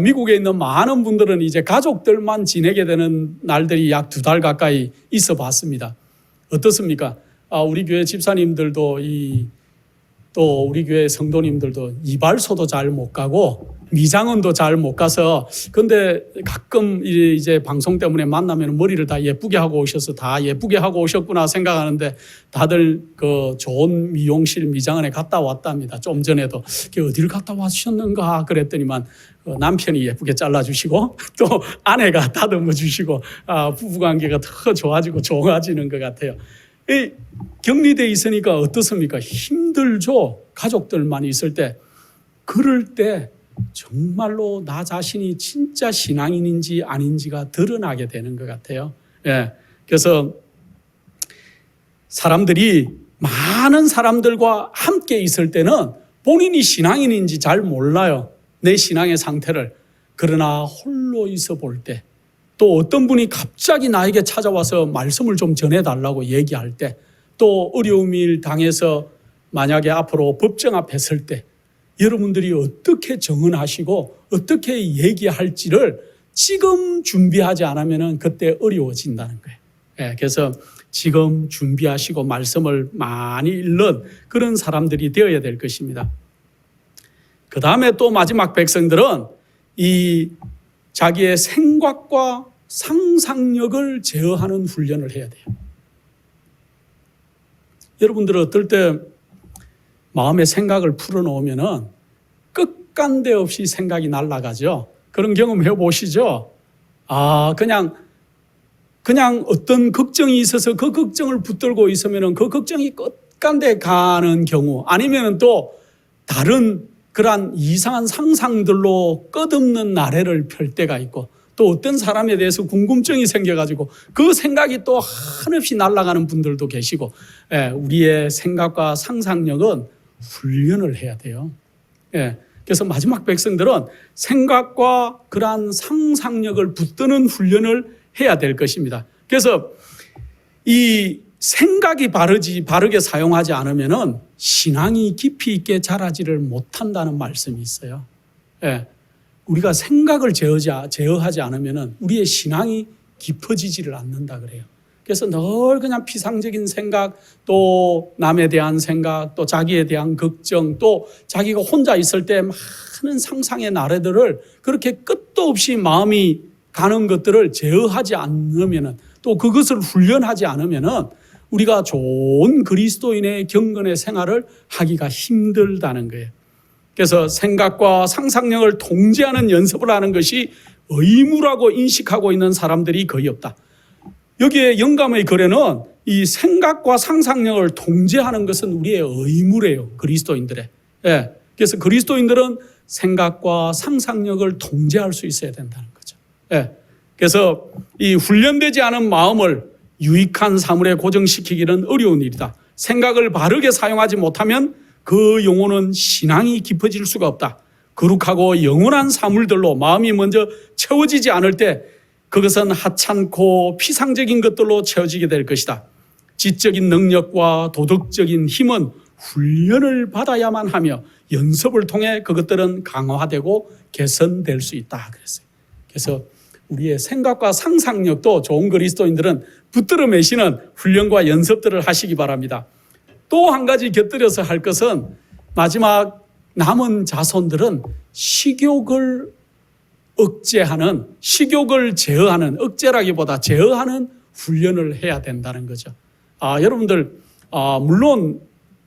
[SPEAKER 1] 미국에 있는 많은 분들은 이제 가족들만 지내게 되는 날들이 약 2달 가까이 있어 봤습니다. 어떻습니까? 우리 교회 집사님들도 또 우리 교회 성도님들도 이발소도 잘 못 가고 미장원도 잘 못 가서, 근데 가끔 이제 방송 때문에 만나면 머리를 다 예쁘게 하고 오셔서 다 예쁘게 하고 오셨구나 생각하는데, 다들 그 좋은 미용실 미장원에 갔다 왔답니다. 좀 전에도 어디를 갔다 왔셨는가 그랬더니만 남편이 예쁘게 잘라주시고 또 아내가 다듬어 주시고 부부관계가 더 좋아지는 것 같아요. 격리돼 있으니까 어떻습니까? 힘들죠. 가족들만 있을 때. 그럴 때 정말로 나 자신이 진짜 신앙인인지 아닌지가 드러나게 되는 것 같아요. 그래서 사람들이, 많은 사람들과 함께 있을 때는 본인이 신앙인인지 잘 몰라요. 내 신앙의 상태를. 그러나 홀로 있어 볼 때, 또 어떤 분이 갑자기 나에게 찾아와서 말씀을 좀 전해달라고 얘기할 때, 또 어려움을 당해서 만약에 앞으로 법정 앞에 설 때 여러분들이 어떻게 정언하시고 어떻게 얘기할지를 지금 준비하지 않으면 그때 어려워진다는 거예요. 그래서 지금 준비하시고 말씀을 많이 읽는 그런 사람들이 되어야 될 것입니다. 그 다음에 또 마지막 백성들은 이 자기의 생각과 상상력을 제어하는 훈련을 해야 돼요. 여러분들은 어떨 때 마음의 생각을 풀어놓으면은 끝간데 없이 생각이 날아가죠. 그런 경험 해보시죠. 그냥 어떤 걱정이 있어서 그 걱정을 붙들고 있으면은 그 걱정이 끝간데 가는 경우, 아니면은 또 다른 그러한 이상한 상상들로 끝없는 나래를 펼 때가 있고, 또 어떤 사람에 대해서 궁금증이 생겨가지고 그 생각이 또 한없이 날아가는 분들도 계시고, 우리의 생각과 상상력은 훈련을 해야 돼요. 그래서 마지막 백성들은 생각과 그러한 상상력을 붙드는 훈련을 해야 될 것입니다. 그래서 이 생각이 바르게 사용하지 않으면은 신앙이 깊이 있게 자라지를 못한다는 말씀이 있어요. 예. 우리가 생각을 제어하지 않으면은 우리의 신앙이 깊어지지를 않는다 그래요. 그래서 늘 그냥 피상적인 생각, 또 남에 대한 생각, 또 자기에 대한 걱정, 또 자기가 혼자 있을 때 많은 상상의 나래들을 그렇게 끝도 없이 마음이 가는 것들을 제어하지 않으면은, 또 그것을 훈련하지 않으면은 우리가 좋은 그리스도인의 경건의 생활을 하기가 힘들다는 거예요. 그래서 생각과 상상력을 통제하는 연습을 하는 것이 의무라고 인식하고 있는 사람들이 거의 없다. 여기에 영감의 글에는 이 생각과 상상력을 통제하는 것은 우리의 의무래요. 그리스도인들의. 예. 그래서 그리스도인들은 생각과 상상력을 통제할 수 있어야 된다는 거죠. 예. 그래서 이 훈련되지 않은 마음을 유익한 사물에 고정시키기는 어려운 일이다. 생각을 바르게 사용하지 못하면 그 영혼은 신앙이 깊어질 수가 없다. 거룩하고 영원한 사물들로 마음이 먼저 채워지지 않을 때 그것은 하찮고 피상적인 것들로 채워지게 될 것이다. 지적인 능력과 도덕적인 힘은 훈련을 받아야만 하며 연습을 통해 그것들은 강화되고 개선될 수 있다 그랬어요. 그래서 우리의 생각과 상상력도 좋은 그리스도인들은 붙들어 매시는 훈련과 연습들을 하시기 바랍니다. 또 한 가지 곁들여서 할 것은 마지막 남은 자손들은 식욕을 억제하는, 식욕을 제어하는, 억제라기보다 제어하는 훈련을 해야 된다는 거죠. 여러분들 물론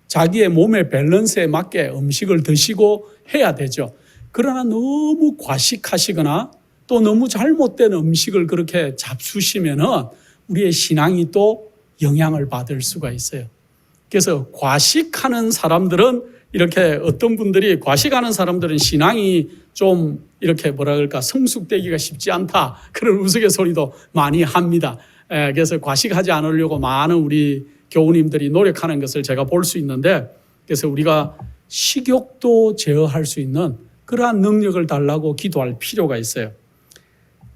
[SPEAKER 1] 자기의 몸의 밸런스에 맞게 음식을 드시고 해야 되죠. 그러나 너무 과식하시거나 또 너무 잘못된 음식을 그렇게 잡수시면은 우리의 신앙이 또 영향을 받을 수가 있어요. 그래서 과식하는 사람들은 이렇게 어떤 분들이 과식하는 사람들은 신앙이 좀 이렇게 뭐라 그럴까 성숙되기가 쉽지 않다 그런 우스갯소리도 많이 합니다. 그래서 과식하지 않으려고 많은 우리 교우님들이 노력하는 것을 제가 볼 수 있는데, 그래서 우리가 식욕도 제어할 수 있는 그러한 능력을 달라고 기도할 필요가 있어요.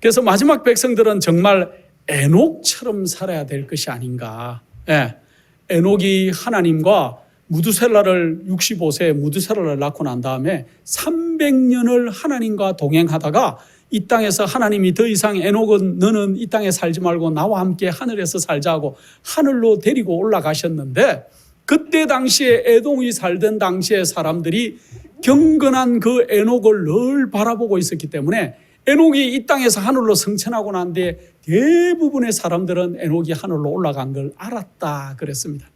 [SPEAKER 1] 그래서 마지막 백성들은 정말 에녹처럼 살아야 될 것이 아닌가. 에녹이 하나님과 무두셀라를 65세에 무두셀라를 낳고 난 다음에 300년을 하나님과 동행하다가 이 땅에서 하나님이 더 이상 에녹은 너는 이 땅에 살지 말고 나와 함께 하늘에서 살자고 하늘로 데리고 올라가셨는데, 그때 당시에 에녹이 살던 당시의 사람들이 경건한 그 에녹을 늘 바라보고 있었기 때문에 에녹이 이 땅에서 하늘로 승천하고 난 뒤에 대부분의 사람들은 에녹이 하늘로 올라간 걸 알았다 그랬습니다.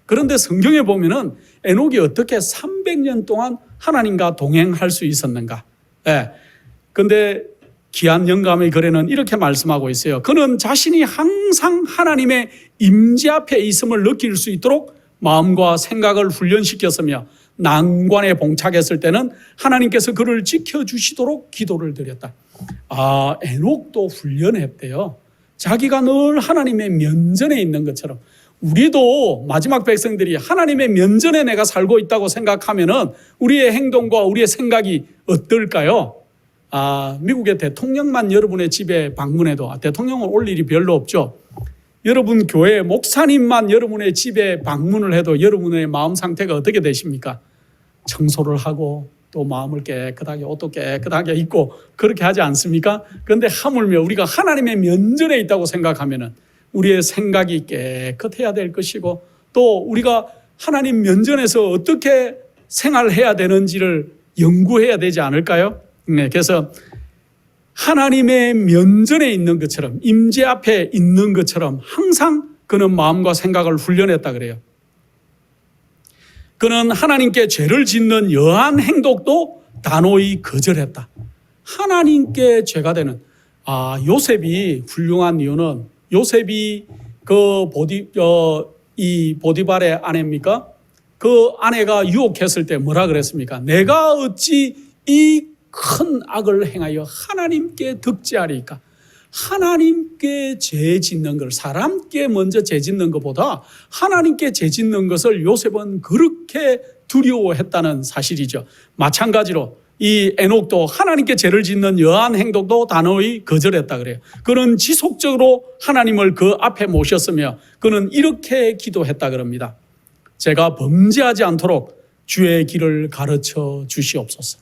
[SPEAKER 1] 그런데 성경에 보면은 에녹이 어떻게 300년 동안 하나님과 동행할 수 있었는가? 그런데 귀한 영감의 글에는 이렇게 말씀하고 있어요. 그는 자신이 항상 하나님의 임재 앞에 있음을 느낄 수 있도록 마음과 생각을 훈련시켰으며 난관에 봉착했을 때는 하나님께서 그를 지켜주시도록 기도를 드렸다. 에녹도 훈련했대요. 자기가 늘 하나님의 면전에 있는 것처럼 우리도 마지막 백성들이 하나님의 면전에 내가 살고 있다고 생각하면은 우리의 행동과 우리의 생각이 어떨까요? 미국의 대통령만 여러분의 집에 방문해도 대통령은 올 일이 별로 없죠. 여러분 교회 목사님만 여러분의 집에 방문을 해도 여러분의 마음 상태가 어떻게 되십니까? 청소를 하고 또 마음을 깨끗하게 옷도 깨끗하게 입고 그렇게 하지 않습니까? 그런데 하물며 우리가 하나님의 면전에 있다고 생각하면은 우리의 생각이 깨끗해야 될 것이고, 또 우리가 하나님 면전에서 어떻게 생활해야 되는지를 연구해야 되지 않을까요? 그래서 하나님의 면전에 있는 것처럼, 임재 앞에 있는 것처럼 항상 그는 마음과 생각을 훈련했다 그래요. 그는 하나님께 죄를 짓는 여한 행동도 단호히 거절했다. 하나님께 죄가 되는, 요셉이 훌륭한 이유는 요셉이 이 보디발의 아내입니까? 그 아내가 유혹했을 때 뭐라 그랬습니까? 내가 어찌 이 큰 악을 행하여 하나님께 득죄하리까? 하나님께 죄 짓는 걸, 사람께 먼저 죄 짓는 것보다 하나님께 죄 짓는 것을 요셉은 그렇게 두려워했다는 사실이죠. 마찬가지로 이 에녹도 하나님께 죄를 짓는 여한 행동도 단호히 거절했다 그래요. 그는 지속적으로 하나님을 그 앞에 모셨으며 그는 이렇게 기도했다 그럽니다. 제가 범죄하지 않도록 주의 길을 가르쳐 주시옵소서.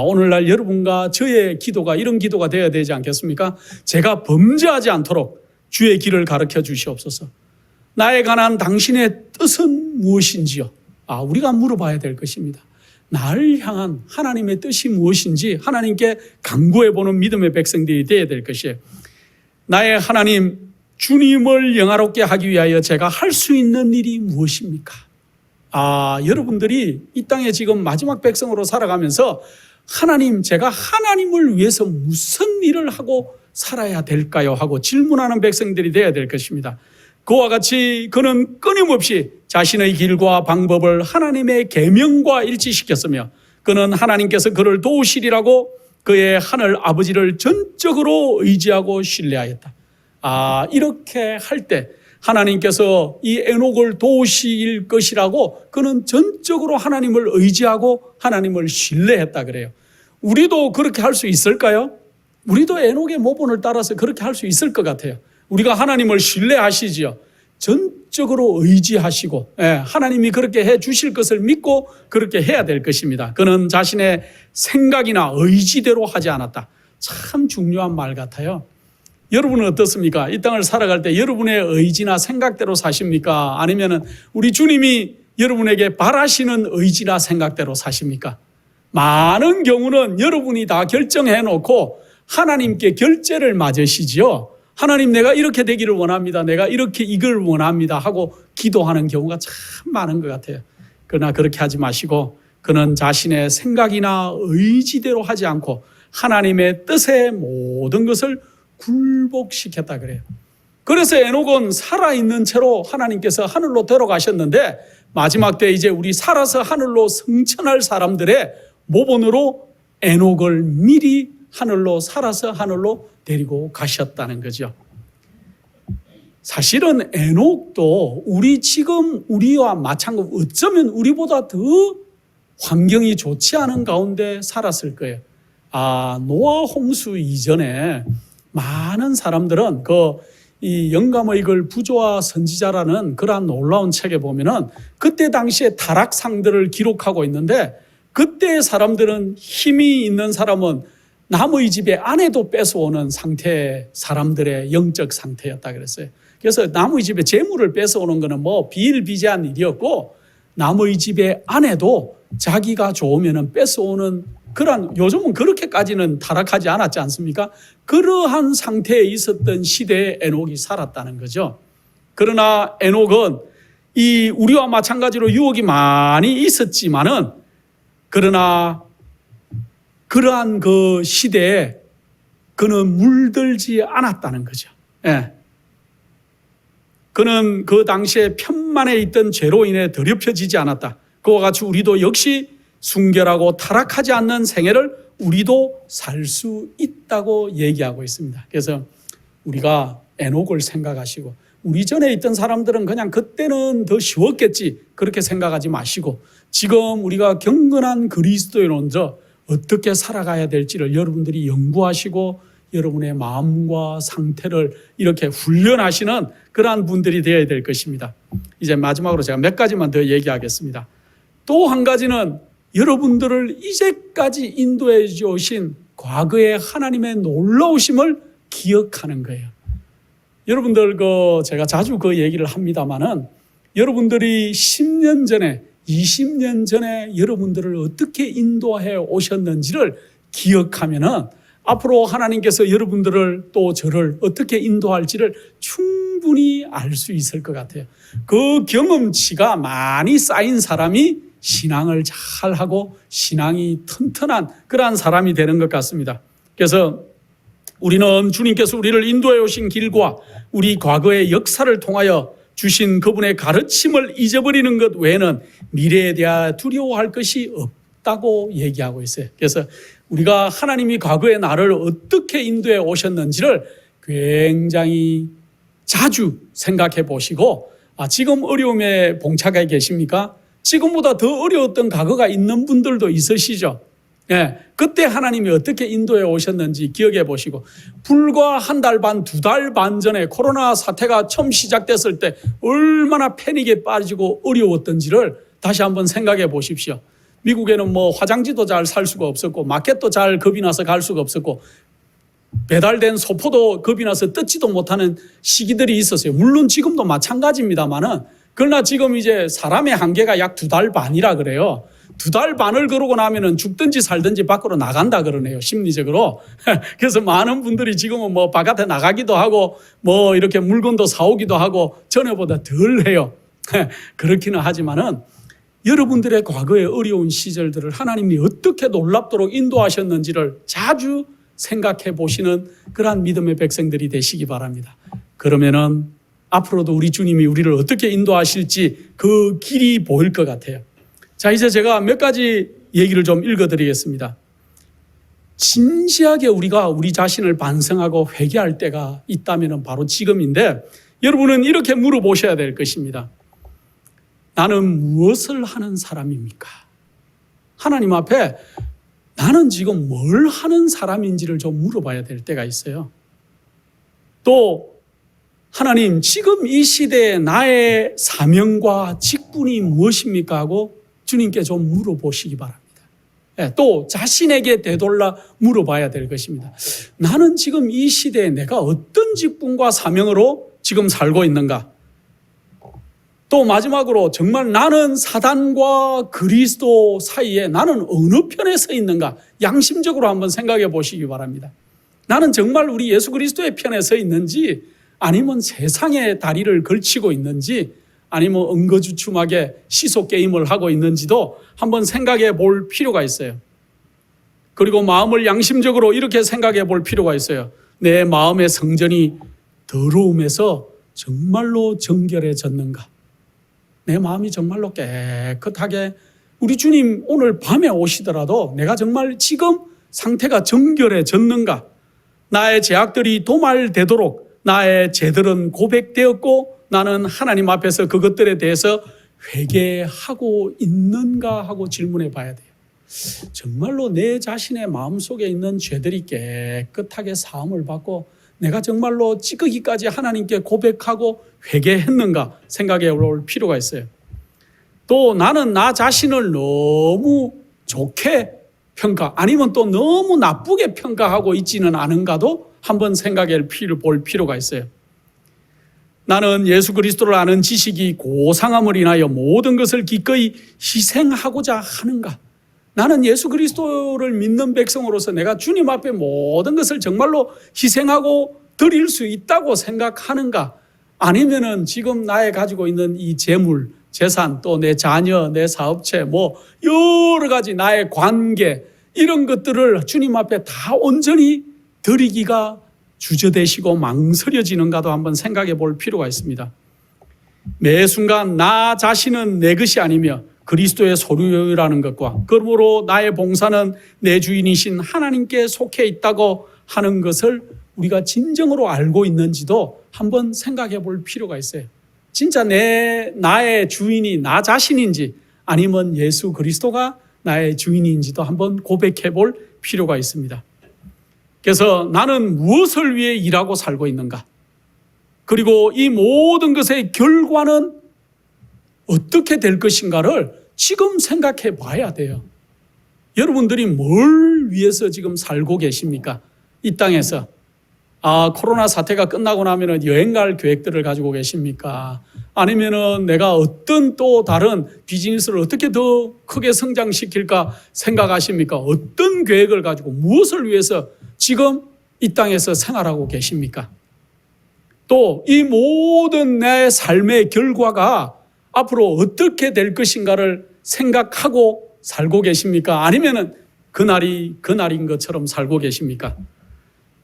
[SPEAKER 1] 오늘날 여러분과 저의 기도가 이런 기도가 되어야 되지 않겠습니까? 제가 범죄하지 않도록 주의 길을 가르쳐 주시옵소서. 나에 관한 당신의 뜻은 무엇인지요? 우리가 물어봐야 될 것입니다. 나를 향한 하나님의 뜻이 무엇인지 하나님께 간구해보는 믿음의 백성들이 되어야 될 것이에요. 나의 하나님, 주님을 영화롭게 하기 위하여 제가 할 수 있는 일이 무엇입니까? 여러분들이 이 땅에 지금 마지막 백성으로 살아가면서 하나님, 제가 하나님을 위해서 무슨 일을 하고 살아야 될까요? 하고 질문하는 백성들이 되어야 될 것입니다. 그와 같이 그는 끊임없이 자신의 길과 방법을 하나님의 계명과 일치시켰으며 그는 하나님께서 그를 도우시리라고 그의 하늘 아버지를 전적으로 의지하고 신뢰하였다. 이렇게 할 때 하나님께서 이 에녹을 도우실 것이라고 그는 전적으로 하나님을 의지하고 하나님을 신뢰했다 그래요. 우리도 그렇게 할 수 있을까요? 우리도 에녹의 모본을 따라서 그렇게 할 수 있을 것 같아요. 우리가 하나님을 신뢰하시지요. 전적으로 의지하시고 하나님이 그렇게 해 주실 것을 믿고 그렇게 해야 될 것입니다. 그는 자신의 생각이나 의지대로 하지 않았다. 참 중요한 말 같아요. 여러분은 어떻습니까? 이 땅을 살아갈 때 여러분의 의지나 생각대로 사십니까? 아니면 우리 주님이 여러분에게 바라시는 의지나 생각대로 사십니까? 많은 경우는 여러분이 다 결정해 놓고 하나님께 결제를 맞으시지요. 하나님, 내가 이렇게 되기를 원합니다. 내가 이렇게 이걸 원합니다 하고 기도하는 경우가 참 많은 것 같아요. 그러나 그렇게 하지 마시고 그는 자신의 생각이나 의지대로 하지 않고 하나님의 뜻에 모든 것을 굴복시켰다 그래요. 그래서 에녹은 살아있는 채로 하나님께서 하늘로 데려가셨는데 마지막 때 이제 우리 살아서 하늘로 승천할 사람들의 모본으로 에녹을 미리 하늘로 살아서 하늘로 데리고 가셨다는 거죠. 사실은 에녹도 우리와 마찬가지로 어쩌면 우리보다 더 환경이 좋지 않은 가운데 살았을 거예요. 노아 홍수 이전에 많은 사람들은 이 영감의 부조와 선지자라는 그러한 놀라운 책에 보면은 그때 당시에 타락상들을 기록하고 있는데 그때의 사람들은 힘이 있는 사람은 남의 집에 아내도 뺏어오는 상태, 사람들의 영적 상태였다 그랬어요. 그래서 남의 집에 재물을 뺏어오는 것은 비일비재한 일이었고 남의 집에 아내도 자기가 좋으면 뺏어오는 요즘은 그렇게까지는 타락하지 않았지 않습니까? 그러한 상태에 있었던 시대에 에녹이 살았다는 거죠. 그러나 에녹은 우리와 마찬가지로 유혹이 많이 있었지만은 그러나 그러한 그 시대에 그는 물들지 않았다는 거죠. 그는 그 당시에 편만에 있던 죄로 인해 더럽혀지지 않았다. 그와 같이 우리도 역시 순결하고 타락하지 않는 생애를 우리도 살 수 있다고 얘기하고 있습니다. 그래서 우리가 에녹을 생각하시고 우리 전에 있던 사람들은 그냥 그때는 더 쉬웠겠지 그렇게 생각하지 마시고 지금 우리가 경건한 그리스도인으로서 어떻게 살아가야 될지를 여러분들이 연구하시고 여러분의 마음과 상태를 이렇게 훈련하시는 그러한 분들이 되어야 될 것입니다. 이제 마지막으로 제가 몇 가지만 더 얘기하겠습니다. 또 한 가지는 여러분들을 이제까지 인도해 주신 과거의 하나님의 놀라우심을 기억하는 거예요. 여러분들 제가 자주 그 얘기를 합니다마는 여러분들이 10년 전에 20년 전에 여러분들을 어떻게 인도해 오셨는지를 기억하면은 앞으로 하나님께서 여러분들을 또 저를 어떻게 인도할지를 충분히 알 수 있을 것 같아요. 그 경험치가 많이 쌓인 사람이 신앙을 잘하고 신앙이 튼튼한 그러한 사람이 되는 것 같습니다. 그래서 우리는 주님께서 우리를 인도해 오신 길과 우리 과거의 역사를 통하여 주신 그분의 가르침을 잊어버리는 것 외에는 미래에 대하여 두려워할 것이 없다고 얘기하고 있어요. 그래서 우리가 하나님이 과거의 나를 어떻게 인도해 오셨는지를 굉장히 자주 생각해 보시고 지금 어려움에 봉착해 계십니까? 지금보다 더 어려웠던 과거가 있는 분들도 있으시죠. 예, 그때 하나님이 어떻게 인도해 오셨는지 기억해 보시고, 불과 한 달 반, 두 달 반 전에 코로나 사태가 처음 시작됐을 때 얼마나 패닉에 빠지고 어려웠던지를 다시 한번 생각해 보십시오. 미국에는 뭐 화장지도 잘 살 수가 없었고, 마켓도 잘 겁이 나서 갈 수가 없었고, 배달된 소포도 겁이 나서 뜯지도 못하는 시기들이 있었어요. 물론 지금도 마찬가지입니다만은, 그러나 지금 이제 사람의 한계가 약 두 달 반이라 그래요. 두 달 반을 그러고 나면은 죽든지 살든지 밖으로 나간다 그러네요, 심리적으로. 그래서 많은 분들이 지금은 뭐 바깥에 나가기도 하고 뭐 이렇게 물건도 사오기도 하고 전에보다 덜 해요. 그렇기는 하지만은 여러분들의 과거의 어려운 시절들을 하나님이 어떻게 놀랍도록 인도하셨는지를 자주 생각해 보시는 그러한 믿음의 백성들이 되시기 바랍니다. 그러면은 앞으로도 우리 주님이 우리를 어떻게 인도하실지 그 길이 보일 것 같아요. 자, 이제 제가 몇 가지 얘기를 좀 읽어드리겠습니다. 진지하게 우리가 우리 자신을 반성하고 회개할 때가 있다면 바로 지금인데, 여러분은 이렇게 물어보셔야 될 것입니다. 나는 무엇을 하는 사람입니까? 하나님 앞에 나는 지금 뭘 하는 사람인지를 좀 물어봐야 될 때가 있어요. 또 하나님, 지금 이 시대에 나의 사명과 직분이 무엇입니까? 하고 주님께 좀 물어보시기 바랍니다. 또 자신에게 되돌아 물어봐야 될 것입니다. 나는 지금 이 시대에 내가 어떤 직분과 사명으로 지금 살고 있는가? 또 마지막으로 정말 나는 사단과 그리스도 사이에 나는 어느 편에 서 있는가? 양심적으로 한번 생각해 보시기 바랍니다. 나는 정말 우리 예수 그리스도의 편에 서 있는지, 아니면 세상의 다리를 걸치고 있는지, 아니면 엉거주춤하게 시속 게임을 하고 있는지도 한번 생각해 볼 필요가 있어요. 그리고 마음을 양심적으로 이렇게 생각해 볼 필요가 있어요. 내 마음의 성전이 더러움에서 정말로 정결해졌는가? 내 마음이 정말로 깨끗하게, 우리 주님 오늘 밤에 오시더라도 내가 정말 지금 상태가 정결해졌는가? 나의 죄악들이 도말되도록 나의 죄들은 고백되었고 나는 하나님 앞에서 그것들에 대해서 회개하고 있는가 하고 질문해 봐야 돼요. 정말로 내 자신의 마음속에 있는 죄들이 깨끗하게 사함을 받고 내가 정말로 찌꺼기까지 하나님께 고백하고 회개했는가 생각해 볼 필요가 있어요. 또 나는 나 자신을 너무 좋게 평가, 아니면 또 너무 나쁘게 평가하고 있지는 않은가도 한번 생각해 볼 필요가 있어요. 나는 예수 그리스도를 아는 지식이 고상함을 인하여 모든 것을 기꺼이 희생하고자 하는가? 나는 예수 그리스도를 믿는 백성으로서 내가 주님 앞에 모든 것을 정말로 희생하고 드릴 수 있다고 생각하는가? 아니면은 지금 나의 가지고 있는 이 재물, 재산, 또 내 자녀, 내 사업체, 뭐 여러 가지 나의 관계, 이런 것들을 주님 앞에 다 온전히 드리기가 주저되시고 망설여지는가도 한번 생각해 볼 필요가 있습니다. 매 순간 나 자신은 내 것이 아니며 그리스도의 소유라는 것과, 그러므로 나의 봉사는 내 주인이신 하나님께 속해 있다고 하는 것을 우리가 진정으로 알고 있는지도 한번 생각해 볼 필요가 있어요. 진짜 나의 주인이 나 자신인지, 아니면 예수 그리스도가 나의 주인인지도 한번 고백해 볼 필요가 있습니다. 그래서 나는 무엇을 위해 일하고 살고 있는가? 그리고 이 모든 것의 결과는 어떻게 될 것인가를 지금 생각해 봐야 돼요. 여러분들이 뭘 위해서 지금 살고 계십니까? 이 땅에서. 코로나 사태가 끝나고 나면 여행 갈 계획들을 가지고 계십니까? 아니면은 내가 어떤 또 다른 비즈니스를 어떻게 더 크게 성장시킬까 생각하십니까? 어떤 계획을 가지고 무엇을 위해서 지금 이 땅에서 생활하고 계십니까? 또 이 모든 내 삶의 결과가 앞으로 어떻게 될 것인가를 생각하고 살고 계십니까? 아니면은 그날이 그날인 것처럼 살고 계십니까?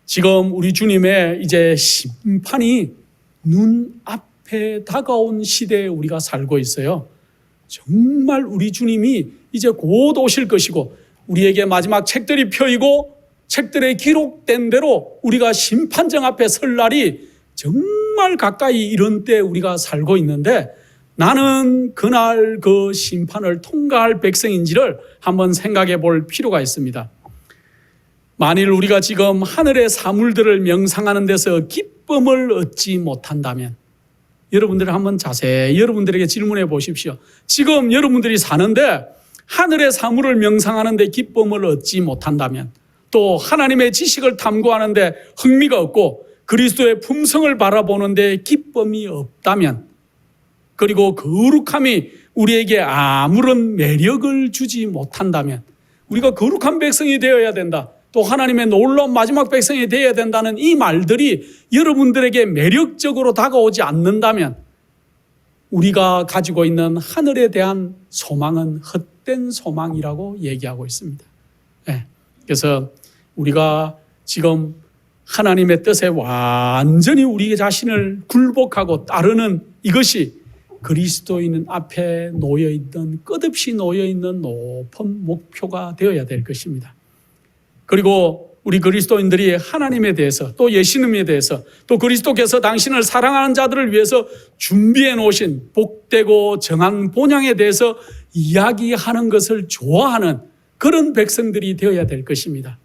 [SPEAKER 1] 지금 우리 주님의 이제 심판이 눈앞에 다가온 시대에 우리가 살고 있어요. 정말 우리 주님이 이제 곧 오실 것이고, 우리에게 마지막 책들이 펴이고 책들에 기록된 대로 우리가 심판정 앞에 설 날이 정말 가까이 이런 때 우리가 살고 있는데, 나는 그날 그 심판을 통과할 백성인지를 한번 생각해 볼 필요가 있습니다. 만일 우리가 지금 하늘의 사물들을 명상하는 데서 기쁨을 얻지 못한다면 여러분들 한번 자세히 여러분들에게 질문해 보십시오. 지금 여러분들이 사는데 하늘의 사물을 명상하는 데 기쁨을 얻지 못한다면, 또 하나님의 지식을 탐구하는 데 흥미가 없고 그리스도의 품성을 바라보는 데 기쁨이 없다면, 그리고 거룩함이 우리에게 아무런 매력을 주지 못한다면, 우리가 거룩한 백성이 되어야 된다, 또 하나님의 놀라운 마지막 백성이 되어야 된다는 이 말들이 여러분들에게 매력적으로 다가오지 않는다면 우리가 가지고 있는 하늘에 대한 소망은 헛된 소망이라고 얘기하고 있습니다. 네. 그래서 우리가 지금 하나님의 뜻에 완전히 우리 자신을 굴복하고 따르는 이것이 그리스도인 앞에 놓여있던, 끝없이 놓여있는 높은 목표가 되어야 될 것입니다. 그리고 우리 그리스도인들이 하나님에 대해서, 또 예수님에 대해서, 또 그리스도께서 당신을 사랑하는 자들을 위해서 준비해 놓으신 복되고 정한 본향에 대해서 이야기하는 것을 좋아하는 그런 백성들이 되어야 될 것입니다.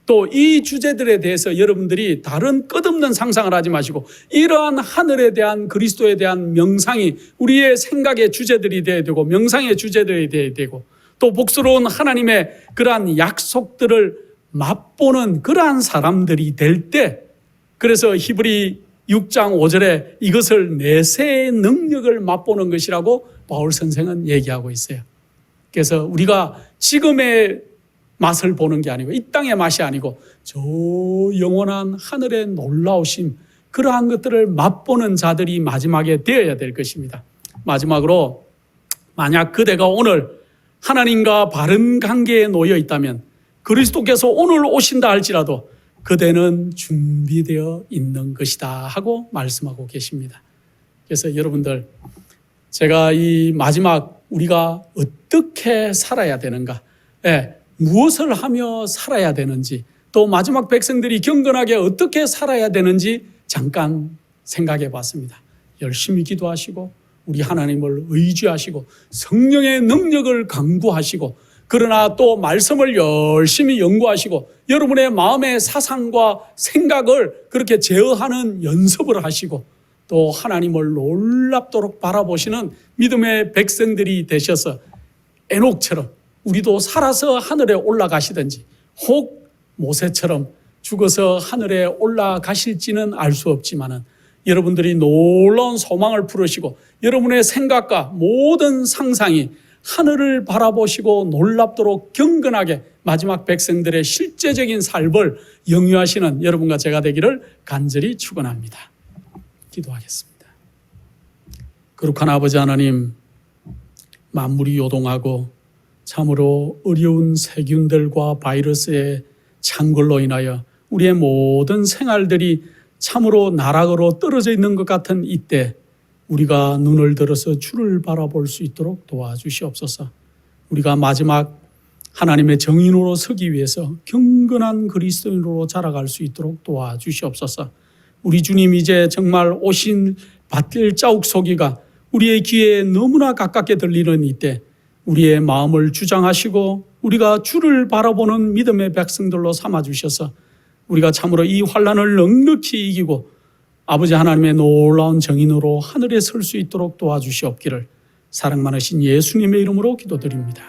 [SPEAKER 1] 또 이 주제들에 대해서 여러분들이 다른 끝없는 상상을 하지 마시고 이러한 하늘에 대한, 그리스도에 대한 명상이 우리의 생각의 주제들이 되어야 되고 명상의 주제들이 되어야 되고, 또 복스러운 하나님의 그러한 약속들을 맛보는 그러한 사람들이 될 때, 그래서 히브리 6장 5절에 이것을 내세의 능력을 맛보는 것이라고 바울 선생은 얘기하고 있어요. 그래서 우리가 지금의 맛을 보는 게 아니고, 이 땅의 맛이 아니고 저 영원한 하늘의 놀라우심, 그러한 것들을 맛보는 자들이 마지막에 되어야 될 것입니다. 마지막으로, 만약 그대가 오늘 하나님과 바른 관계에 놓여 있다면, 그리스도께서 오늘 오신다 할지라도 그대는 준비되어 있는 것이다 하고 말씀하고 계십니다. 그래서 여러분들, 제가 이 마지막 우리가 어떻게 살아야 되는가, 무엇을 하며 살아야 되는지, 또 마지막 백성들이 경건하게 어떻게 살아야 되는지 잠깐 생각해 봤습니다. 열심히 기도하시고 우리 하나님을 의지하시고 성령의 능력을 강구하시고, 그러나 또 말씀을 열심히 연구하시고 여러분의 마음의 사상과 생각을 그렇게 제어하는 연습을 하시고, 또 하나님을 놀랍도록 바라보시는 믿음의 백성들이 되셔서 에녹처럼 우리도 살아서 하늘에 올라가시든지, 혹 모세처럼 죽어서 하늘에 올라가실지는 알 수 없지만은 여러분들이 놀라운 소망을 풀으시고 여러분의 생각과 모든 상상이 하늘을 바라보시고 놀랍도록 경건하게 마지막 백성들의 실제적인 삶을 영유하시는 여러분과 제가 되기를 간절히 축원합니다. 기도하겠습니다. 거룩한 아버지 하나님, 만물이 요동하고 참으로 어려운 세균들과 바이러스의 창궐로 인하여 우리의 모든 생활들이 참으로 나락으로 떨어져 있는 것 같은 이때, 우리가 눈을 들어서 주를 바라볼 수 있도록 도와주시옵소서. 우리가 마지막 하나님의 정인으로 서기 위해서 경건한 그리스도인으로 자라갈 수 있도록 도와주시옵소서. 우리 주님 이제 정말 오신 발자국 소리가 우리의 귀에 너무나 가깝게 들리는 이때, 우리의 마음을 주장하시고 우리가 주를 바라보는 믿음의 백성들로 삼아주셔서 우리가 참으로 이 환난을 넉넉히 이기고 아버지 하나님의 놀라운 정인으로 하늘에 설 수 있도록 도와주시옵기를 사랑 많으신 예수님의 이름으로 기도드립니다.